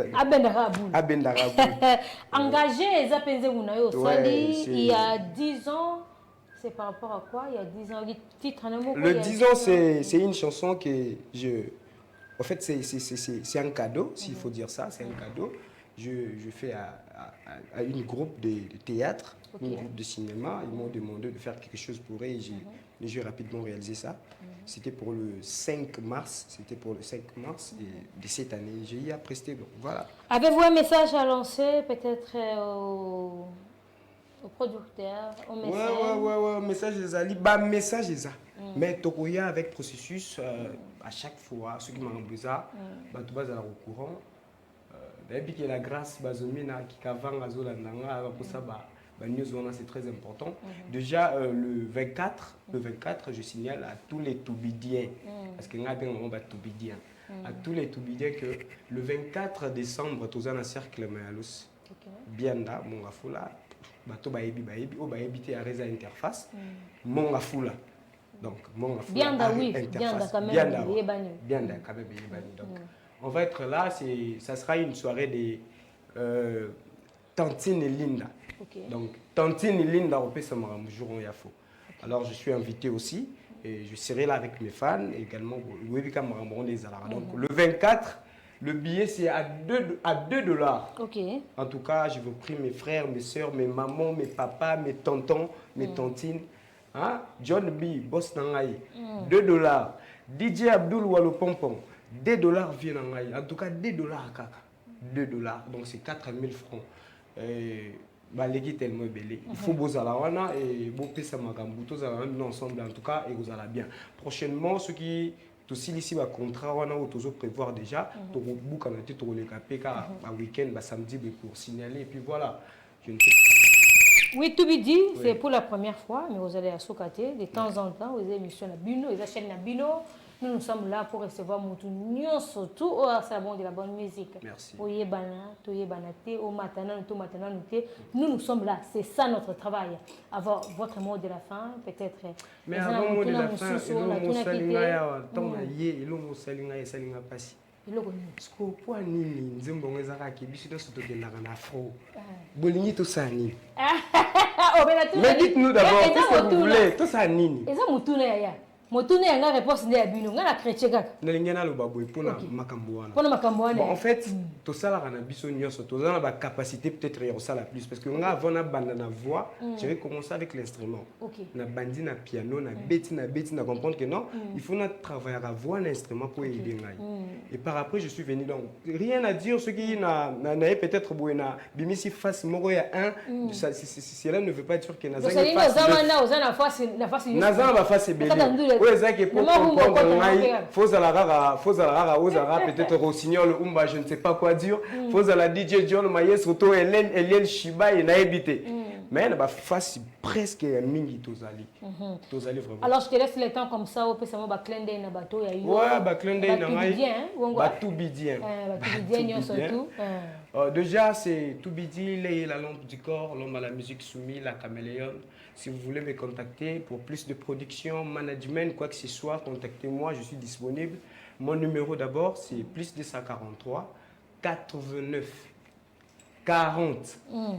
abendaka engagé eza penze kuna yo sali il y a 10 ans. C'est par rapport à quoi? Il y a 10 ans, le titre le 10 ans c'est une chanson que en fait c'est un cadeau, s'il faut dire ça, c'est un cadeau. Je fais à une groupe de théâtre, une groupe de cinéma. Ils m'ont demandé de faire quelque chose pour eux et j'ai rapidement réalisé ça. C'était pour le 5 mars, de cette année. J'ai eu à prester, donc voilà. Avez-vous un message à lancer peut-être au producteur, au mécène? Ouais, message est ça. Mais Tokoya avec processus, à chaque fois, ceux qui m'ont envoyé ça, tout bas au courant. Depuis que la grâce bazomina qui kavang azolandanga pour ça c'est très important. Déjà le 24 je signale à tous les toubidiens parce que nga on va toubidiens à tous les toubidiens que le 24 décembre tous un cercle Mayalus bianda mon afula bato baebi o baebité à reza interface mon afula donc mon afula bianda quand même bianda donc on va être là, ça sera une soirée de Tantine et Linda. Donc, Tantine et Linda, on peut se marier jour où il y a faux. Alors, je suis invité aussi et je serai là avec mes fans également. Donc, le 24, le billet c'est à $2. En tout cas, je vous prie, mes frères, mes soeurs, mes mamans, mes papas, mes tontons, mes tantines. Hein? John B, Boss Nangaï, $2. DJ Abdul Wallo Pompon. $2 viennent en Haïti. En tout cas, $2 kaka. $2. Donc c'est 4000 francs. L'équipe est tellement belle. Il faut que vous ayez et vous ayez ensemble en tout cas et vous allez bien. Prochainement, ceux qui aussi ici un contrat ou tous prévoir déjà pour bouc en tête pour les KPK un week-end samedi pour signaler et puis voilà. Oui, tout dit, c'est pour la première fois, mais vous allez à Sokaté de temps en temps, vous avez émission à Bino, vous avez chaîne à Bino. nous sommes là pour recevoir Moutounion, surtout au salon de la bonne musique. Merci. Nous sommes là, c'est ça notre travail. Avoir votre mot de la fin, peut-être. Mais avant le mot de la fin, sikopo nini nzembo ngezaka kibiso to sotokendaka na fro bolingi to sa nini mais dites-nous d'abord qu'est-ce que vous voulez to sa nini eza mutuna ya motuna yanga réponse nde ya bino nga na chrétien kaka nalingi naloba boye mpona makambo wana mpona makambo wana en fait tosalaka na biso nyonso toza na bacapacité peut-être ya kosala plus parce que nga avant nabanda na voix j'avais commencé avec l'instrument na bandi na piano na beti na comprendre que non il faut na travailler à voix na instrument pour aider ngai et par après je suis venu donc rien à dire ce qui na peut-être boye na bimisi face moko ya un cela ne veut pas dire que nazanga face ebele ezaki pour comprendre ngai fozala rara ozara peut-être Rossignol Umba je ne sais pas quoi dire fozala DJ John Maestro to Eliel Shiba et naebité mais na ba face presque mingi tozali vraiment. Alors je te laisse le temps comme ça au pesa mo ba clin d'œil na bato ya yo ouais ba clin d'œil na ngai ba tout bidien surtout déjà c'est tout bidi la lampe du corps l'homme à la musique soumis la caméléon. Si vous voulez me contacter pour plus de production, management, quoi que ce soit, contactez-moi, je suis disponible. Mon numéro d'abord, c'est plus 243 89 40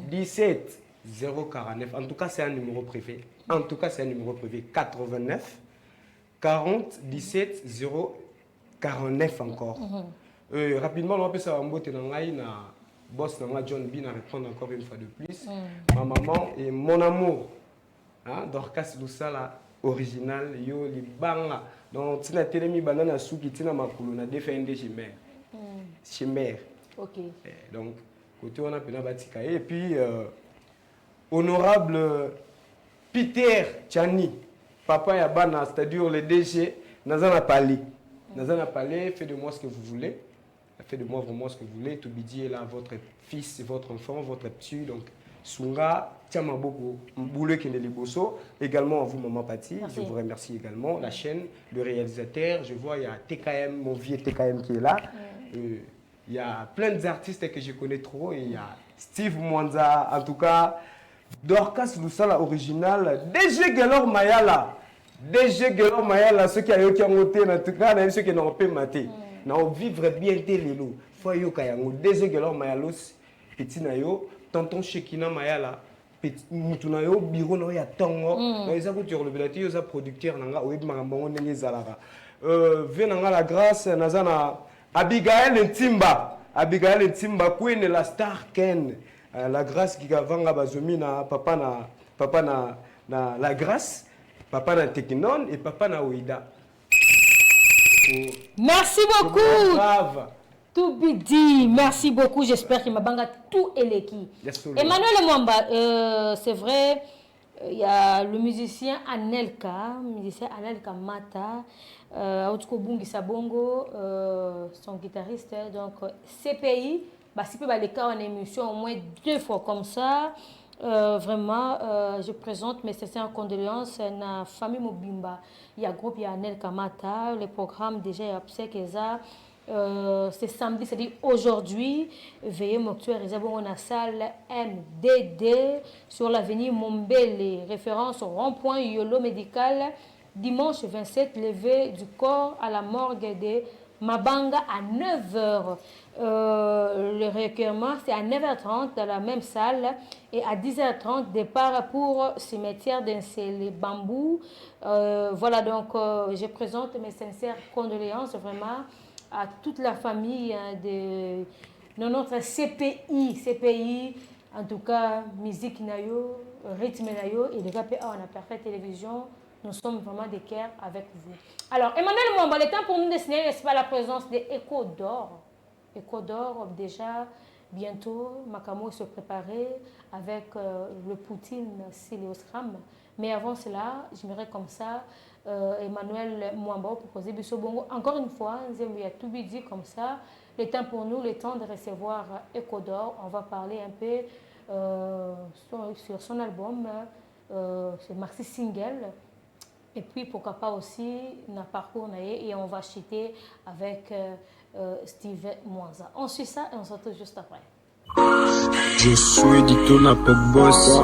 17 049. En tout cas, c'est un numéro privé. 89 40 17 049 encore. Rapidement, on peut savoir na boss na John B na répondre encore une fois de plus. Ma maman et mon amour. Dorcas Lusala original yo libanga donc tina telemi banana suki tina makulu na defende chimère OK donc côté on a pena batika et puis honorable Peter Chani papa ya bana c'est-à-dire le DG nazana parler faites de moi ce que vous voulez faites de moi vraiment ce que vous voulez tout bidi est là votre fils votre enfant votre petit donc Sunga, Tiamaboko, Mboule Kendeliboso, également à vous, Maman Pati. Je vous remercie également. La chaîne, le réalisateur, je vois, il y a TKM, mon vieux TKM qui est là. Il y a plein d'artistes que je connais trop. Et il y a Steve Mwanza, en tout cas, Dorcas Lusala original, DG Gelor Mayala. DG Gelor Mayala, ceux qui ont noté, en tout cas, ceux qui n'ont pas maté. Nous vivre bien télélo. Foyo Kayango, DG Gelor Mayalos, petit nayo. Tonton Shekina Mayala, mutuna yo bureau no ya tongo, ils ont sur le belati yo za producteur nanga oyebi makambo ndenge zalara. Venanga la grâce nazana Abigail Ntimba queen la star Ken. La grâce qui vanga bazomi na papa na la grâce, papa na Tekinon et papa na Oida. Merci beaucoup. Bravo. Tout bidi, merci beaucoup. J'espère qu'il m'a banga tout et l'équipe. Emmanuel Mwamba, c'est vrai, il y a le musicien Anelka Mata, Autko Bungi Sabongo, son guitariste. Donc, CPI, si peut les cas en émission au moins 2 fois comme ça. Vraiment, je présente mes sincères condoléances à la famille Mobimba. Il y a groupe, il y a Anelka Mata, le programme déjà est obséqué. C'est samedi, c'est-à-dire aujourd'hui, veillez mortuaire, on a la salle MDD sur l'avenue Mombele, référence au rond-point Yolo médical, dimanche 27, levée du corps à la morgue de Mabanga à 9h. Le recueillement, c'est à 9h30 dans la même salle et à 10h30, départ pour cimetière d'Insele Bambou. Voilà, donc je présente mes sincères condoléances vraiment à toute la famille de notre CPI, en tout cas, musique nayo, rythme nayo, et le KPA, on a Parfait Télévision, nous sommes vraiment des cœurs avec vous. Alors, Emmanuel Mwamba, le temps pour nous de signaler, n'est-ce pas, la présence des Échos d'Or. Échos d'Or, déjà, bientôt, Makamo se préparer avec le Poutine Siliosram. Mais avant cela, j'aimerais comme ça, Emmanuel Mwamba proposer Bissobongo. Encore une fois, il y a tout dit comme ça. Le temps pour nous, le temps de recevoir Écho d'Or. On va parler un peu sur son album, c'est Maxi Single. Et puis, pourquoi pas aussi, dans le parcours, et on va chuter avec Steve Mwanza. On suit ça et on se retrouve juste après. Je suis dit na pop boss.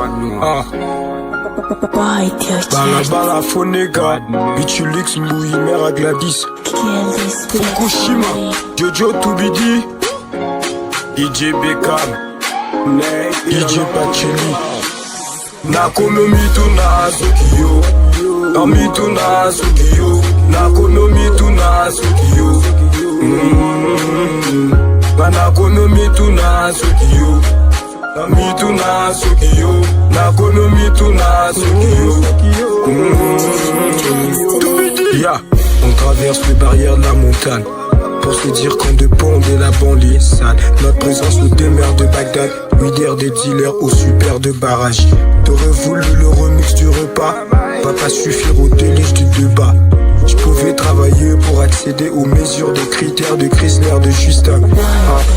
Bala Fonega, Bichulix Mbouyi, Mère à Gladys, Fukushima, Jojo Tubidi, DJ Beckham, DJ Pacheli, Nakonomi Tuna Sukiyo, Nami Tuna Sukiyo, Nakonomi Tuna Sukiyo, Nakonomi Tuna Sukiyo. Namituna Sukiyo, Nakonomituna Sukiyo. Yeah, on traverse les barrières de la montagne pour se dire qu'en de bande et la banlieue sale. Notre présence nous demeure de Bagdad, leader des dealers au super de barrage. T'aurais voulu le remix du repas, va pas suffire au délice du débat. Je pouvais travailler pour accéder aux mesures de critères de Chrysler de Justin.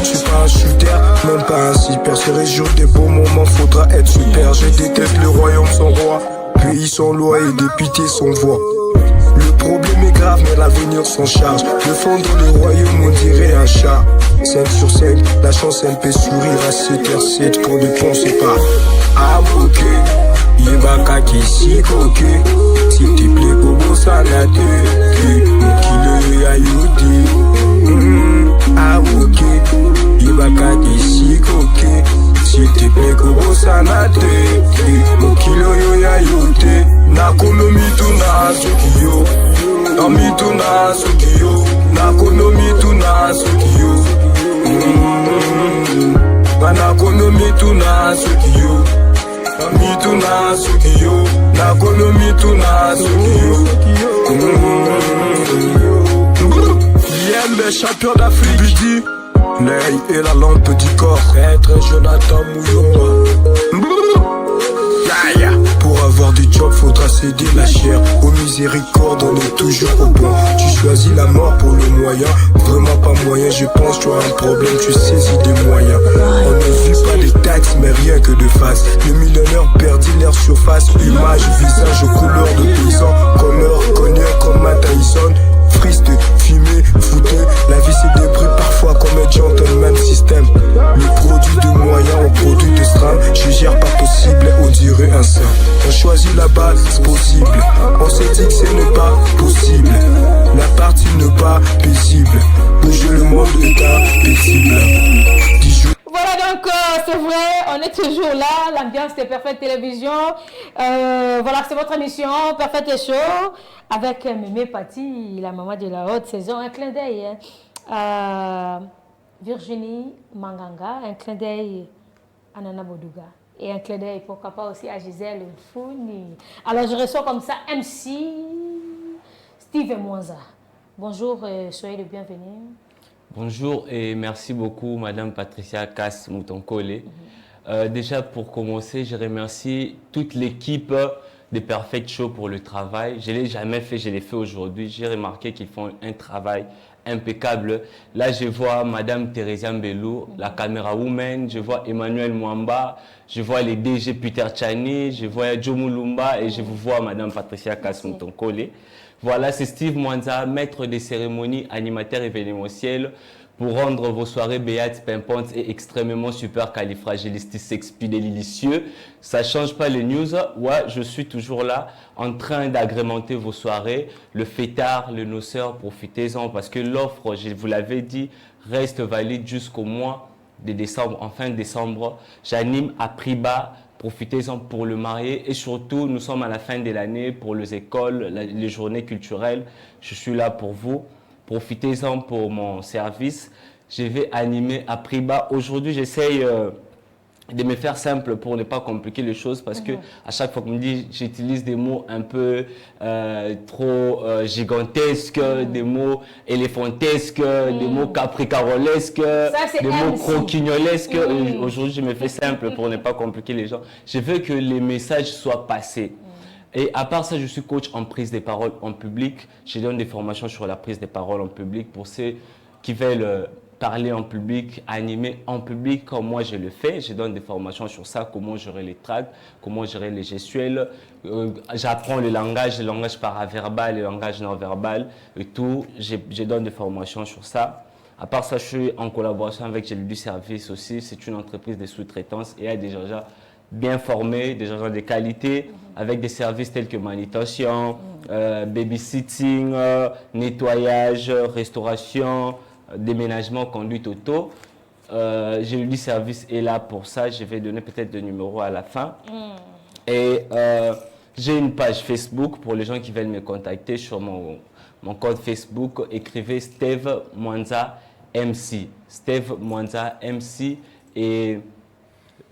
Je suis pas un shooter, même pas un super. Sur les jours des beaux moments, faudra être super. Je déteste le royaume sans roi, pays sans loi et députés sans voix. Le problème est grave, mais l'avenir s'en charge. Le fond dans le royaume, on dirait un chat. 5 sur 5, la chance elle peut sourire à 7h7 pour ne penser pas. Ah ok, Yebaka qui s'y coque. S'il te plaît, Bobo Sanate, mon kilo ya yudi. Ah ok, Yebaka qui s'y coque. S'il te plaît, Bobo Sanate, mon kilo ya yudi. Nakonomi Tuna Sukiyo, Nami Tuna Sukiyo, Nakonomi Tuna Sukiyo. Nakonomi Tuna Sukiyo, Nami Tuna Sukiyo, Nakonomi Tuna Sukiyo. Yembe, champion d'Afrique, Bidi, Ney et la lampe du corps, être Jonathan Mouyomba. Pour avoir du job, faudra céder la chair. Aux miséricordes, on est toujours au bon. Tu choisis la mort pour le moyen. Vraiment pas moyen, je pense tu as un problème, tu saisis des moyens. On ne vit pas les taxes, mais rien que de face. Les millionnaires perdent leur surface. Image, visage, couleur de paysan. Connor, cognac comme Matt Tyson. Friste, fumée, fouteux. La vie c'est des bruits parfois comme un gentleman system. Le produit de moyens au produit de stram. Je gère pas possible, on dirait un saint. On choisit la base, c'est possible. On s'est dit que ce n'est pas possible. La partie n'est pas paisible. Bouger le monde est paisible. Voilà donc, c'est vrai, on est toujours là, l'ambiance de Parfaite Télévision. Voilà, c'est votre émission Parfaite et Show avec Mémé Pati, la maman de la haute saison. Un clin d'œil à Virginie Manganga, un clin d'œil à Nana Bodouga et un clin d'œil pourquoi pas aussi à Gisèle Founi. Alors je reçois comme ça MC Steve Mwanza. Bonjour, soyez les bienvenus. Bonjour et merci beaucoup Madame Patricia Kass-Moutonkole. Déjà pour commencer, je remercie toute l'équipe de Perfect Show pour le travail. Je ne l'ai jamais fait, je l'ai fait aujourd'hui. J'ai remarqué qu'ils font un travail impeccable. Là, je vois Madame Thérèse Mbelou, la caméra woman, je vois Emmanuel Mwamba, je vois les DG Peter Chani, je vois Joe Mulumba et je vous vois Madame Patricia Kass-Moutonkole. Voilà, c'est Steve Mwanza, maître des cérémonies, animateur événementiel, pour rendre vos soirées béates, pimpantes et extrêmement supercalifragilisticexpialidocieux. Ça ne change pas les news. Ouais, je suis toujours là en train d'agrémenter vos soirées. Le fêtard, le noceur, profitez-en parce que l'offre, je vous l'avais dit, reste valide jusqu'au mois de décembre. En fin décembre, j'anime à prix bas. Profitez-en pour le marié et surtout, nous sommes à la fin de l'année pour les écoles, les journées culturelles. Je suis là pour vous. Profitez-en pour mon service. Je vais animer à prix bas. Aujourd'hui, j'essaye de me faire simple pour ne pas compliquer les choses parce que à chaque fois qu'on me dit, j'utilise des mots un peu trop gigantesques, des mots éléphantesques, des mots capricarolesques, des mots croquignolesques. Aujourd'hui, je me fais simple pour ne pas compliquer les gens. Je veux que les messages soient passés. Et à part ça, je suis coach en prise des paroles en public. Je donne des formations sur la prise des paroles en public pour ceux qui veulent parler en public, animer en public comme moi je le fais. Je donne des formations sur ça, comment gérer les tracts, comment gérer les gestuels. J'apprends le langage paraverbal, le langage non-verbal et tout. Je donne des formations sur ça. À part ça, je suis en collaboration avec J'ai du service aussi. C'est une entreprise de sous-traitance et il y a des gens bien formés, des gens de qualité, avec des services tels que manutention, babysitting, nettoyage, restauration, déménagement, conduite auto. J'ai du service est là pour ça. Je vais donner peut-être des numéros à la fin. Et j'ai une page Facebook pour les gens qui veulent me contacter sur mon compte Facebook. Écrivez Steve Mwanza MC. Steve Mwanza MC et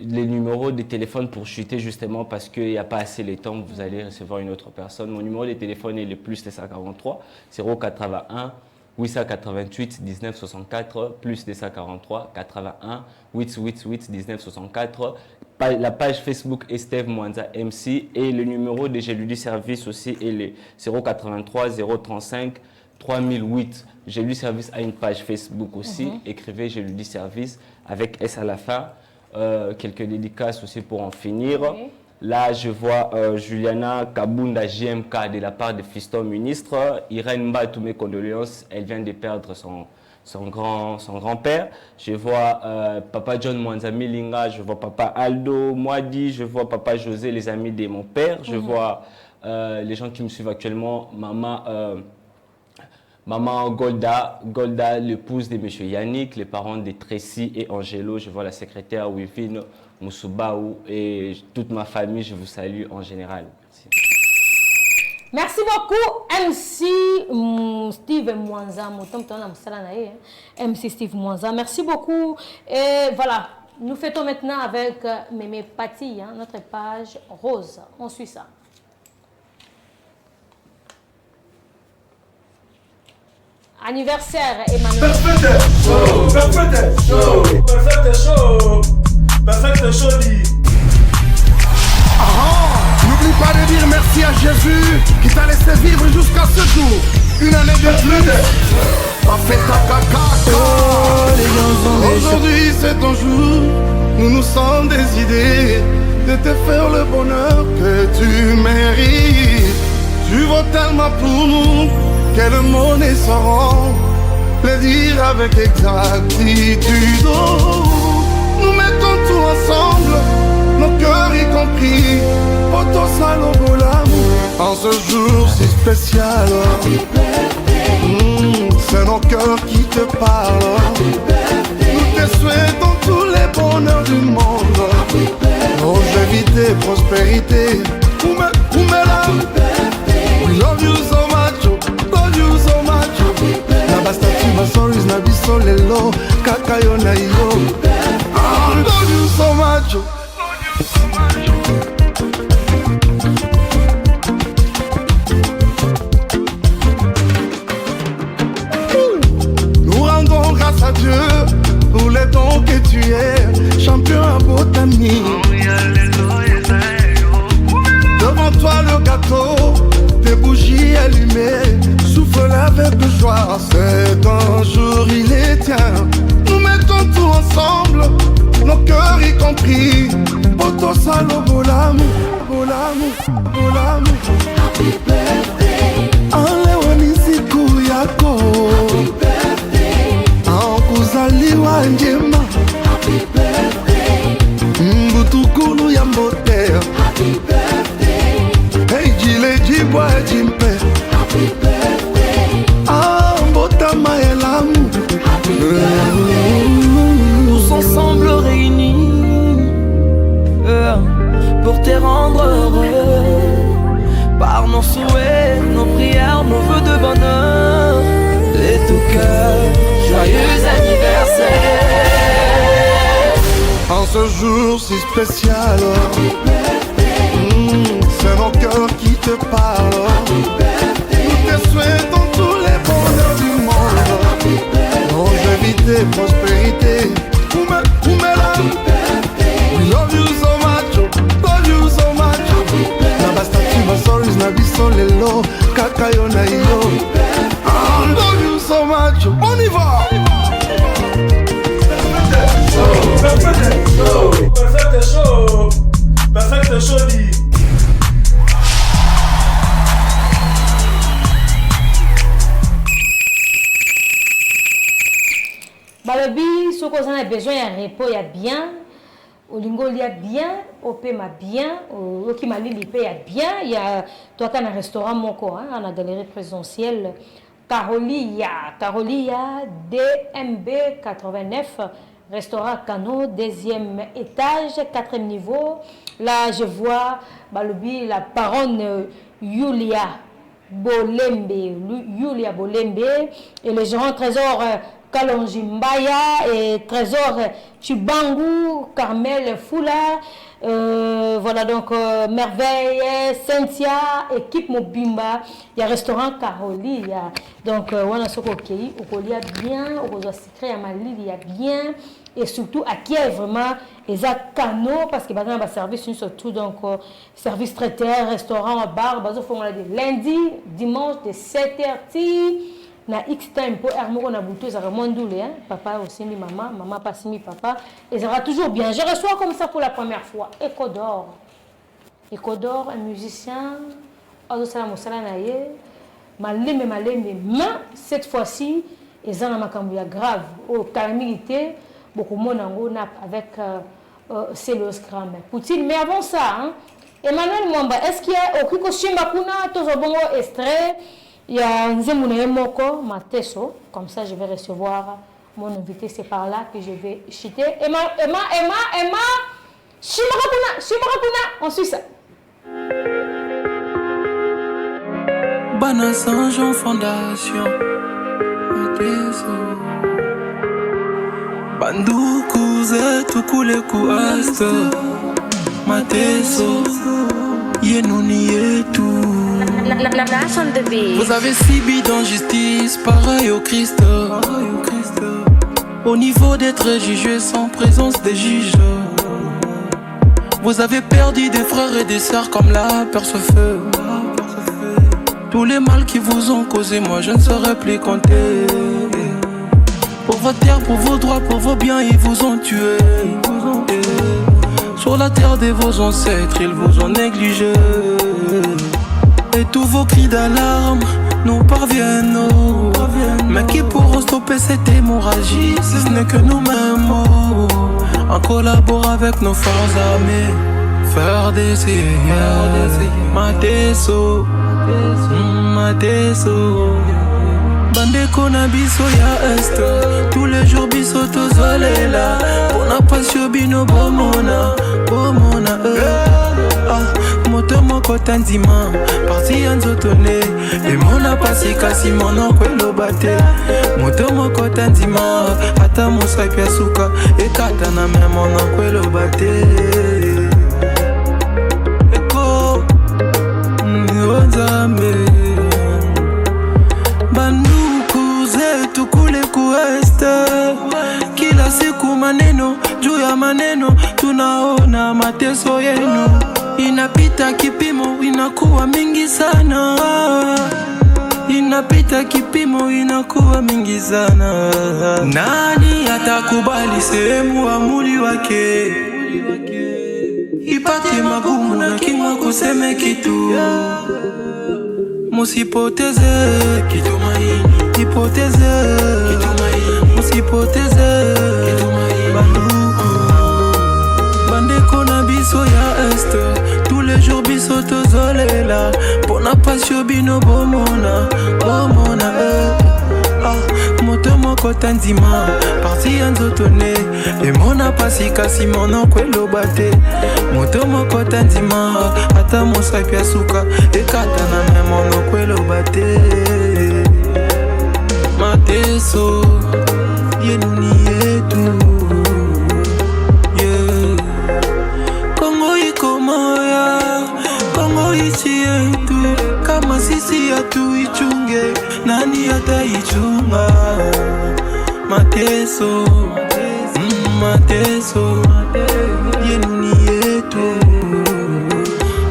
les numéros de téléphone pour chuter justement parce qu'il n'y a pas assez de temps, vous allez recevoir une autre personne. Mon numéro de téléphone est le plus 243 081 888 1964 plus 243 81 888 1964. La page Facebook est Steve Mwanza MC et le numéro de J'ai du service aussi est le 083 035 3008. J'ai du service a une page Facebook aussi. Écrivez J'ai du service avec S à la fin. Quelques dédicaces aussi pour en finir. Là, je vois Juliana Kabunda JMK de la part de Fiston Ministre. Irène Mba, tous mes condoléances. Elle vient de perdre son grand-père. Je vois Papa John Mwanza Milinga. Je vois Papa Aldo Mwadi. Je vois Papa José, les amis de mon père. Je vois les gens qui me suivent actuellement. Maman Golda, l'épouse de M. Yannick, les parents de Tracy et Angelo. Je vois la secrétaire Wivine Mousoubaou et toute ma famille. Je vous salue en général. Merci beaucoup, MC Steve Mwanza. MC Steve Mwanza. Merci beaucoup. Et voilà, nous fêtons maintenant avec Mémé Pati, notre page rose. On suit ça. Anniversaire Emmanuel. Perfect show. N'oublie pas de dire merci à Jésus qui t'a laissé vivre jusqu'à ce jour. Une année de plus. Parfait caca. Aujourd'hui c'est ton jour. Nous nous sommes décidés de te faire le bonheur que tu mérites. Tu vaux tellement pour nous que le monde est sans le dire avec exactitude. Nous mettons tout ensemble, nos cœurs y compris, auto salobo l'amour. En ce jour si spécial, c'est nos cœurs qui te parlent. Nous te souhaitons tous les bonheurs du monde, longévité, prospérité. We love you so much, love you so much. Na bastati basoris na biso lelo, kaka yo na yo. Love you so much. Nous rendons grâce à Dieu pour les dons que tu es, champion à botanique. Devant toi le gâteau, tes bougies allumées, souffle avec joie, c'est un jour il est tien. Nous mettons tout ensemble, nos cœurs y compris, poto salobo l'amour, l'amour. Happy birthday, Aleoni siku yako. Happy birthday, Ankuzaliwa njema. Happy birthday, Mbutukulu ya mbote. Happy birthday, hey jile jibwa jimpe. Happy birthday, mbota maelamu. Happy birthday, tous ensemble réunis pour te rendre heureux. Par nos souhaits, nos prières, nos vœux de bonheur, de tout cœur, joyeux anniversaire. En ce jour si spécial, c'est nos cœurs qui te parlent. Nous te souhaitons tous les bonheurs du monde, longévité, prospérité. We love you so much, love you so much. Na bastati basoris na biso lelo, kaka yo na yo. Love you so much, on y va. Balobi, ce qu'on a besoin, il y a repos, il y a bien. Au lingo, il y a bien. Au paiement, bien. Au Kimali, il y a bien. Il y a, toi, tu as un restaurant, Moko, hein, on a galerie présidentielle. Carolia, DMB 89, restaurant Cano, 2e étage, 4e niveau. Là, je vois Balobi, la baronne Yulia Bolembe, et le gérant Trésor Kalonjimbaya et Trésor Chibangu, Carmel Foula. Voilà donc Merveille, Cynthia, équipe Mobimba, il y a restaurant Caroli, il y a donc on a ce qu'on a bien, on a secret à Mali, il y a bien, et surtout à Kiev vraiment, ils ont canaux parce que maintenant on va service surtout donc service traiteur, restaurant, bar, bazo font lundi, dimanche de 7h na X time pour Hermo on a bouté ça remondoule hein papa aussi mi maman pas si mi papa et ça va toujours bien. Je reçois comme ça pour la première fois Ecodor, un musicien Ozo Mosala naye malembe mais cette fois-ci ils ont makambu ya grave au calamité beaucoup monango nap avec Célos Kram Poutine. Mais avant ça hein, Emmanuel Mwamba, est-ce qu'il y a aucun chimba kuna tozo bongo extrait? Il y a Nzemouné Moko, Mateso, comme ça je vais recevoir mon invité, c'est par là que je vais chuter. Emma, Shimarakuna, on suit ça. Bana Saint-Jean Fondation, Mateso. Bandou Kouze, Tukule Kouaste, Mateso, Yenouni et tout. Vous avez subi d'injustice, pareil au Christ. Au niveau d'être jugé sans présence des juges. Vous avez perdu des frères et des sœurs comme la perce-feu. Tous les mal qui vous ont causé, moi je ne saurais plus compter. Pour votre terre, pour vos droits, pour vos biens, ils vous ont tué. Sur la terre de vos ancêtres, ils vous ont négligé. Et tous vos cris d'alarme nous parviennent. Mais qui pourront stopper cette hémorragie si ce n'est que nous-mêmes? En collaborant avec nos forces armées, faire des Mateso, Bandeko na biso ya est. Tous les jours biso tozolela. On a pas sur bino bomona moto moko tanzima parti anzotone et mona pasi kasi mono kwelo bate moto moko tanzima ata musa pia suka e kata na me mono kwelo bate eko nzambe banduku zetu kule kueste kila siku maneno juu ya maneno tunaona mateso yenu inapita kipimo inakuwa mingi sana. Inapita kipimo inakuwa mingi sana. Nani atakubali sehemu wa mwili wake ipate magumu na kinywa kuseme kitu? Musipoteze kitumaini, ipoteze kitumaini, musipoteze kitumaini. Bandeko na biso ya est. Tous les jours biso tozolela. Pona pasio bino bomona moto moko tanzima parti anzotone e mona pasi kasi mono kwelo bate moto moko tanzima ata mosa pia suka e kata na me mono kwelo bate Mateso yenuni etu Kongo ichi yetu kama sisi hatu ichunge nani hata ichunga Mateso yenuni yetu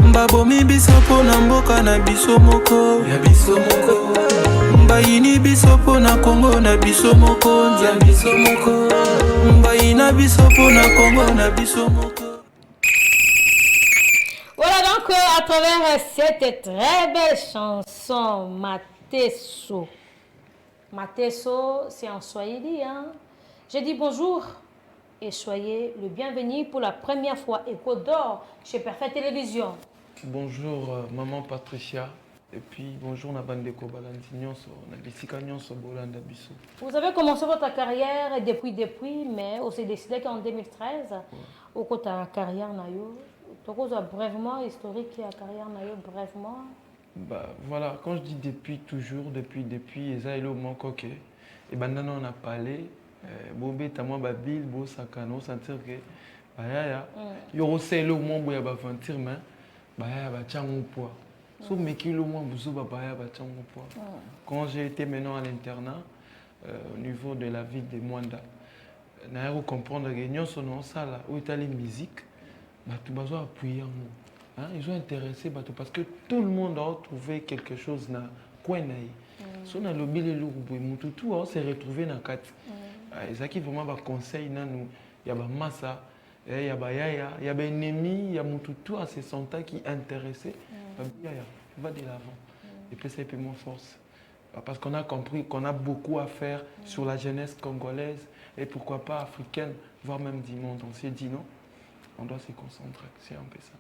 mbabo mibisopo na mboka na bisomoko ya bisomoko mbayini bisopo na Kongo na bisomoko ya bisomoko mbayina bisopo na Kongo na bisomoko. Voilà donc à travers cette très belle chanson Mateso. Mateso, c'est en Swahili, hein? Je dis bonjour et soyez le bienvenu pour la première fois Écho d'Or chez Parfait Télévision. Bonjour maman Patricia et puis bonjour Nabandeko Balandi Nyonso Nabisika Nyonso Bolanda Biso. Vous avez commencé votre carrière depuis mais on s'est décidé qu'en 2013 au côté de la carrière nayo tu as brièvement historique la carrière nayo brièvement. Bah voilà, quand je dis depuis toujours depuis Ezaïlo Mankoke et maintenant on a parlé Bobé Tamwa Babil Bo Sakano sentir que bah ya yo selo mo boya ba ventir mais bah ya ba changu poids. So mekilo mo buzo ba ya ba changu poids. Quand j'ai été maintenant à l'internat au niveau de la ville de Mwanda na yo comprendre que nyonso non sala où est la musique bah tu besoin appuyer hein, ils ont intéressé bah parce que tout le monde a trouvé quelque chose na coin na so na lobby le lourd mutu tout on s'est retrouvé na kati ça qui vraiment ba conseil na nous ya ba massa ya ba yaya ya ba ennemi ya mutu tout à se sentir qui intéressé yaya va de l'avant et puis c'est un peu moins force parce qu'on a compris qu'on a beaucoup à faire sur la jeunesse congolaise et pourquoi pas africaine voire même du monde. On s'est dit non, on doit se concentrer, c'est un peu ça.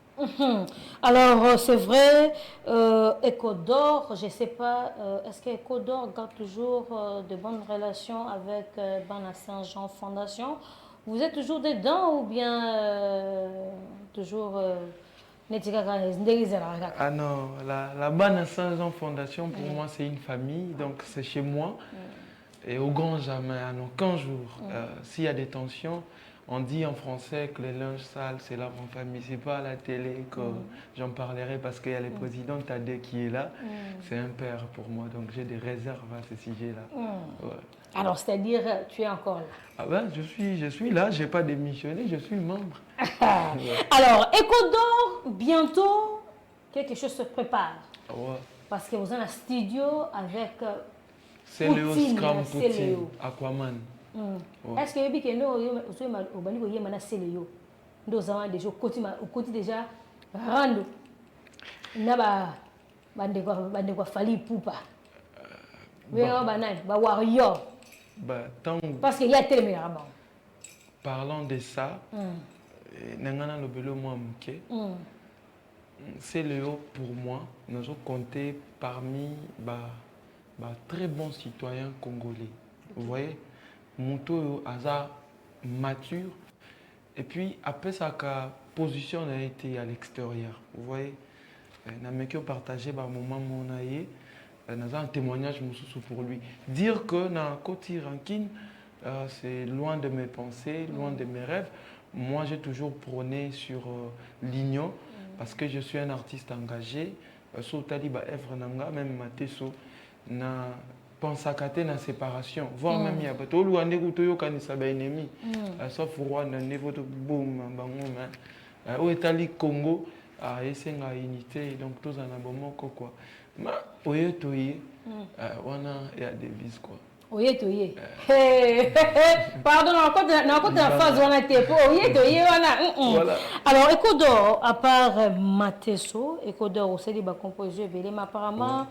Alors c'est vrai, Écho d'Or, je ne sais pas, est-ce que Écho d'Or garde toujours de bonnes relations avec Bana Saint-Jean Fondation? Vous êtes toujours dedans ou bien toujours Ah non, la Bana Saint-Jean Fondation pour moi c'est une famille, donc c'est chez moi. Et au grand jamais, à aucun jour, s'il y a des tensions, on dit en français que les linges sales, c'est là en famille. C'est pas à la télé que j'en parlerai parce qu'il y a le président Tadé qui est là. C'est un père pour moi, donc j'ai des réserves à ce sujet-là. Ouais. Alors, c'est-à-dire, tu es encore là? Ah ben, je suis là, je n'ai pas démissionné, je suis membre. Alors, Écho d'Or, bientôt, quelque chose se prépare. Ouais. Parce que vous êtes en studio avec c'est Léo Scram Poutine, Aquaman. Est-ce que vous avez dit que Céléo nous avons déjà côté déjà rando naba bande kwa fali poupa warrior parce qu'il y a tellement avant. Parlant de ça, nangana lobelo moi muke. Céléo pour moi nous avons compté parmi très bons citoyens congolais. Vous voyez? Monto Aza mature et puis après sa position a été à l'extérieur. Vous voyez, n'a même que partagé par moment mon aïe, n'a un témoignage pour lui. Dire que na côté ranking, c'est loin de mes pensées, loin de mes rêves. Moi, j'ai toujours prôné sur l'union parce que je suis un artiste engagé. So taliba evre nanga même mateso na pense à la séparation, voire même il y a pas tout le monde qui est ennemi. Sauf Rwanda, niveau de boum, au Italie, Congo, à essayer la unité, donc tous en abonnement quoi. Mais au Yetoye, on a des vis quoi. Au Yetoye. Pardon, encore de la phase où on a été pour au Yetoye, on a. Alors, Écho d'Or, à part Mateso, Écho d'Or aussi les composés, mais apparemment.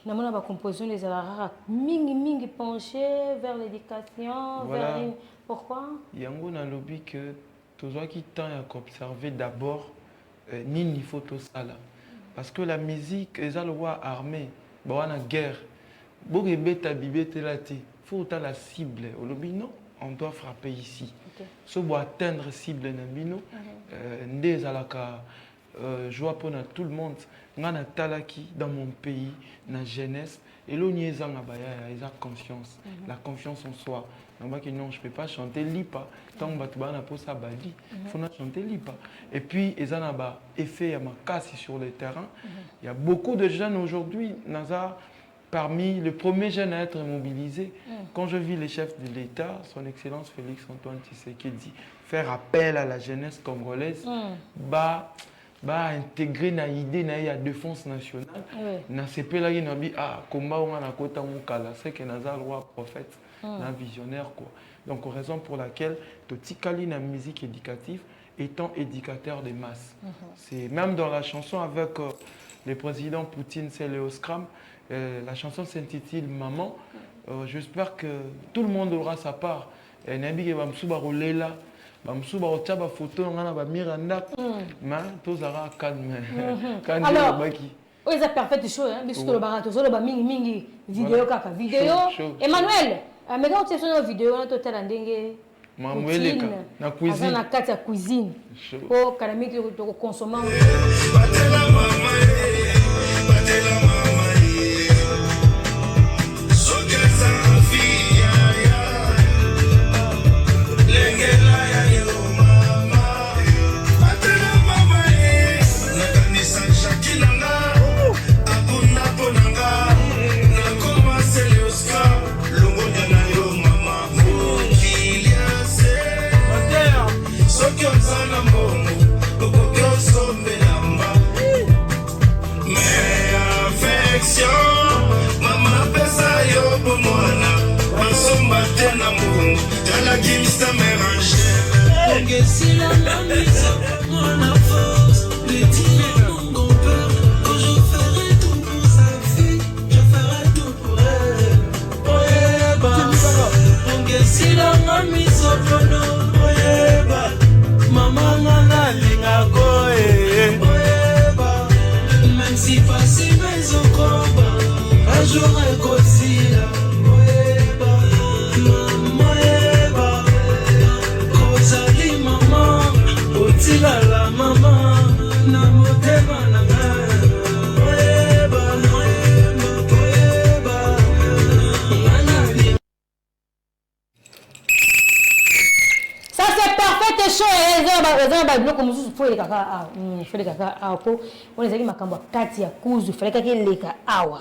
Nous avons composition des rares mingi penché vers l'éducation, vers une... Pourquoi? Yango na lobby que tous ceux qui tend à observer d'abord ni photo ça là, parce que la musique les lois armées, bon on a guerre, bon beta bibé telati, faut la cible au lobby non, on doit frapper ici. So pour atteindre cible na bino, ndé alaka joie pour tout le monde. Ngana talaki dans mon pays, na jeunesse, et l'on y est en abaya, ils ont confiance, la confiance en soi. Non, je ne peux pas chanter lipa, tant que tu vas pour ça badi, il faut chanter lipa. Et puis ils ont un effet à ma casse sur le terrain. Il y a beaucoup de jeunes aujourd'hui, Nazar, parmi les premiers jeunes à être mobilisés. Quand je vis les chefs de l'État, son Excellence Félix Antoine Tshisekedi, faire appel à la jeunesse congolaise, intégrer na idée na ya défense nationale na sepela yi na bi combat on na kota mukala c'est que nazar roi prophète na visionnaire quoi. Donc raison pour laquelle totikali na musique éducative étant éducateur des masses. C'est même dans la chanson avec le président Poutine, c'est Léo Scram, la chanson s'intitule Maman. J'espère que tout le monde aura sa part. et nabi ke bamsuba rolela bamsuba ochaba photo ngana ba miranda ma tozara calme quand alors baki oui c'est parfait show hein bisque le barato zo le ba mingi vidéo kaka vidéo Emmanuel mais quand tu es sur une vidéo on total ndenge mamweleka na cuisine na kati ya cuisine po karami to consommer Si la mise mon force, le dire mon grand-père, que je ferai tout pour sa fille, je ferai tout pour elle. Oyeba, si la mise oyeba, maman nana linga koe. Oyeba, même si pas si mais au combat, un jour écosila. La maman na motema na ça c'est parfait et chaud et biloko mosusu fo eleka awa po wana ezalaki makambo ya kati ya kuzu falekaki eleka awa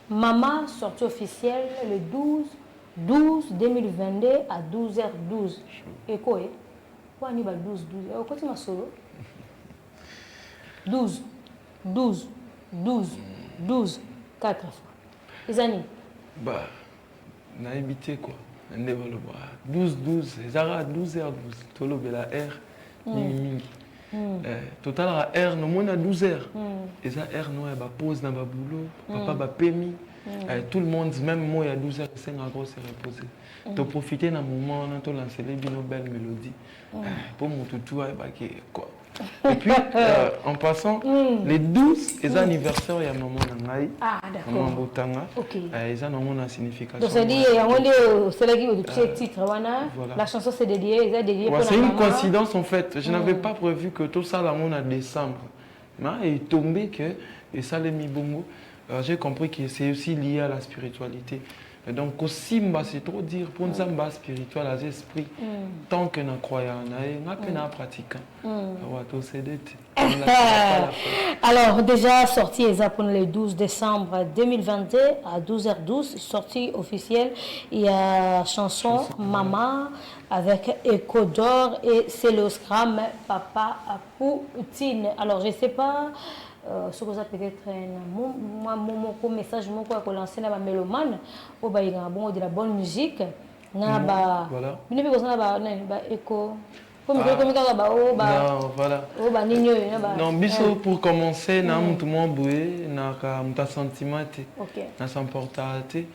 mama sortie officielle le 12/12/2022 à 12h12 ekoe wani ba 12 okoti masolo 12 4 fois ezani ba na habité quoi ndé baloba 12 ezara 12h12 tolobela r mingi total à r no mona 12h eza r no ya ba pause na ba boulot papa ba permis tout le monde même moi il y a 12h c'est un gros se reposer de profiter d'un moment on a lancé les belles mélodies pour mon toutou quoi et puis en passant les 12 les anniversaires il y a maman nangai maman botanga ils ont une signification donc c'est dit c'est là qui le titre la chanson c'est dédié pour c'est une coïncidence en fait je n'avais pas prévu que tout ça là on a décembre mais il est tombé que et ça les mi bongo j'ai compris que c'est aussi lié à la spiritualité. Et donc, aussi, c'est trop dire, pour nous, c'est spirituel, à l'esprit, tant que nous croyons, nous pratiquons. Alors, déjà sorti pour le 12 décembre 2022 à 12h12, sortie officielle, il y a chanson Maman avec Echo d'or et Célosgramme Papa Poutine. Alors, je ne sais pas. Ce que ça peut-être mon message mon lancer la mélomane au ba bon de la bonne musique na ba ni be kozana ba écho comme voilà non biso pour commencer na mutu mo boye na ka muta sentiment na s'emporter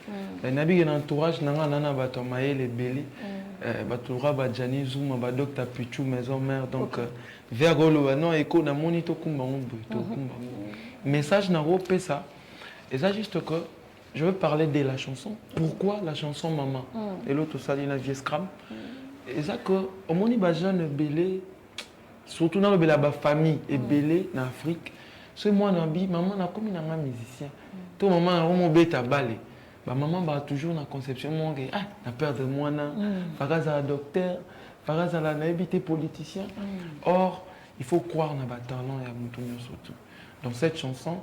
na bi na entourage na na ba to maele belé ba toura ba Jani Zuma ba docteur Pichu maison mère donc vers Golo non écho na monito kumba to kumba message na ropé ça et ça juste que je veux parler de la chanson pourquoi la chanson maman et l'autre ça dit na vieux scram et ça que au moni ba jeune belé surtout dans le ba famille et belé en Afrique c'est moi na bi maman na comme na musicien tout maman on beta balé ba maman ba toujours na conception mon na peur de moi na faraza docteur faraza la naïveté politicien or il faut croire na ba talent et à mutunyo surtout dans cette chanson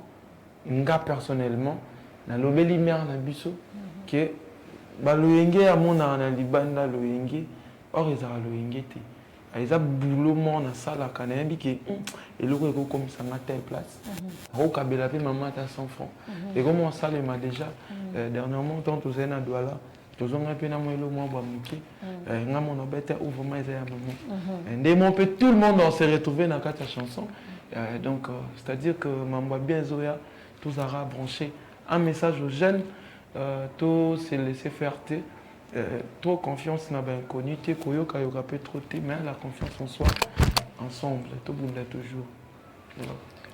nga personnellement na lobeli mère na biso que ba loyenge à mon na libanda loyenge or ils a loyenge te ils a boulot mon na sala kana yambi que et le ko comme ça na telle place au kabela pe maman ta 100 francs et comme on sale m'a déjà dernièrement tant tous na douala tous on a pe na mo lo mo ba muki nga mon obete ouvre mais ya maman et mon peu tout le monde on s'est retrouvé dans cette chanson donc c'est-à-dire que maman bien zoya tous arabes branchés un message aux jeunes tout c'est laisser faire trop confiance n'a pas inconnu, t'es koyoka yoka peut trop mais la confiance en soi, ensemble, tout le monde toujours.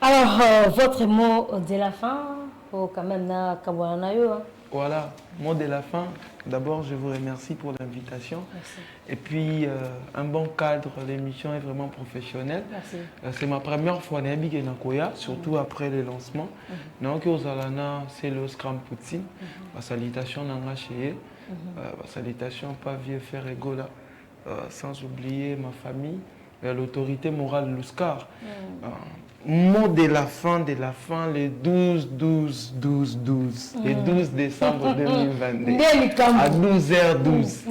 Alors, votre mot de la fin, quand même, na kawana yo. Voilà, mot de la fin. D'abord, je vous remercie pour l'invitation. Et puis, un bon cadre, l'émission est vraiment professionnelle. C'est ma première fois à Nakoya, surtout après le lancement. Donc, c'est le Scrum Poutine. Salutation Nanga Cheye. Salutation pas vieux frère Egola. Sans oublier ma famille, l'autorité morale Luscar. Mot de la fin, le 12 décembre 2022 à 12h12.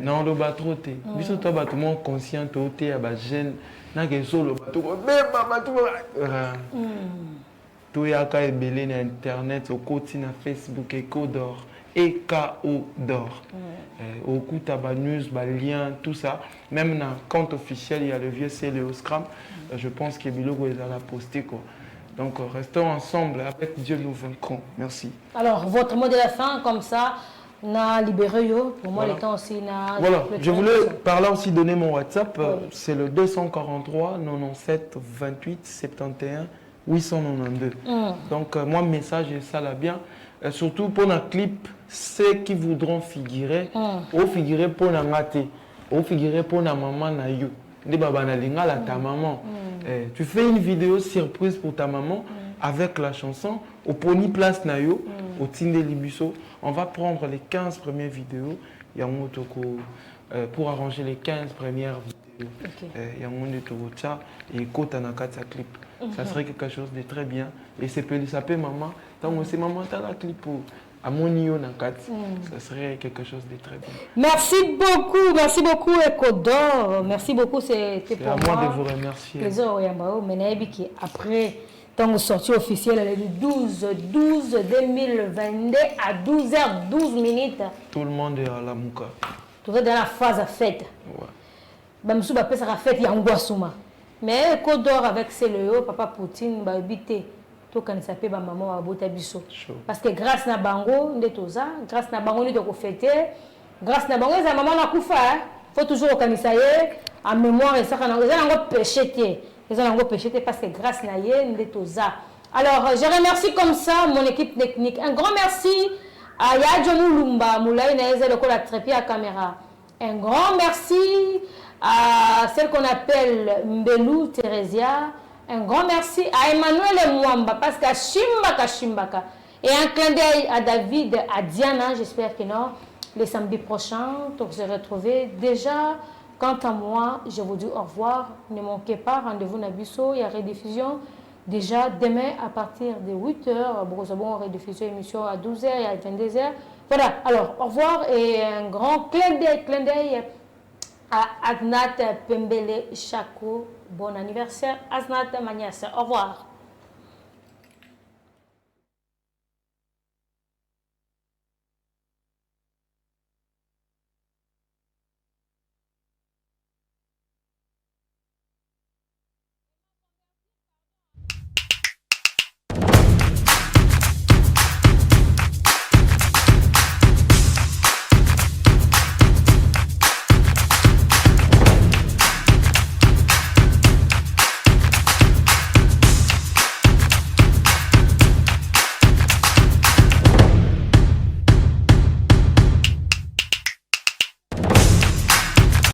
Non, le bateau, tout le monde conscient, tout le jeune, tout le monde Internet, au quotidien Facebook, Echo d'or. EKO d'or. Au coup, news, lien, tout ça. Même dans le compte officiel, il y a le vieux CLO Scrum. Je pense que Bilogo est à la poster. Donc, restons ensemble. Avec Dieu, nous vaincrons. Merci. Alors, votre mot de la fin, comme ça, na libéré yo. Pour moi, le temps aussi na. Voilà. Je voulais par là aussi donner mon WhatsApp. C'est le 243 97 28 71 892. Donc, moi, message est ça là bien. Surtout pour un clip, ceux qui voudront figurer, ou figurer pour la maté, ou figurer pour la maman na yo. Ta maman. Tu fais une vidéo surprise pour ta maman avec la chanson, au pony place na yo, au Tinde Libusso. On va prendre les 15 premières vidéos pour arranger les 15 premières vidéos. Et côté clip. Ça serait quelque chose de très bien. Et ça peut maman. Tant que maman dans la clip pour ça serait quelque chose de très bien. Merci beaucoup Ekodor. Merci beaucoup, c'était pour moi. À moi de vous remercier. Après ton sortie officielle le 12/12/2022 à 12h12 minutes. Tout le monde est à la mouka. Tout est dans la phase à fête. Même si on peut faire la fête, il y a un gossuma. Mais Ekodor avec Célio, papa Poutine, va habiter. Quand il s'appelle maman à Botabiso. Parce que grâce à Bango, grâce à Bango, nous fêter. Grâce à Bango, c'est maman n'a pas fait. Il faut toujours organiser en mémoire et ça, on a péché. Ils ont péché parce que grâce à Yé, alors, je remercie comme ça mon équipe technique. Un grand merci à Yadjomou Lumba, Moulay Naëzel, le Trépi à caméra. Un grand merci à celle qu'on appelle Mbelou Thérésia. Un grand merci à Emmanuel Mwamba parce qu'à Shimbaka. Et un clin d'œil à David, à Diana, j'espère que non, le samedi prochain, pour se retrouver. Déjà, quant à moi, je vous dis au revoir. Ne manquez pas, rendez-vous Nabiso, il y a rediffusion. Déjà demain à partir de 8h, bon, rediffusion émission à 12h et à 22h. Voilà, alors au revoir et un grand clin d'œil à Adnat Pembele Chako. Bon anniversaire, Asnat Manias. Au revoir.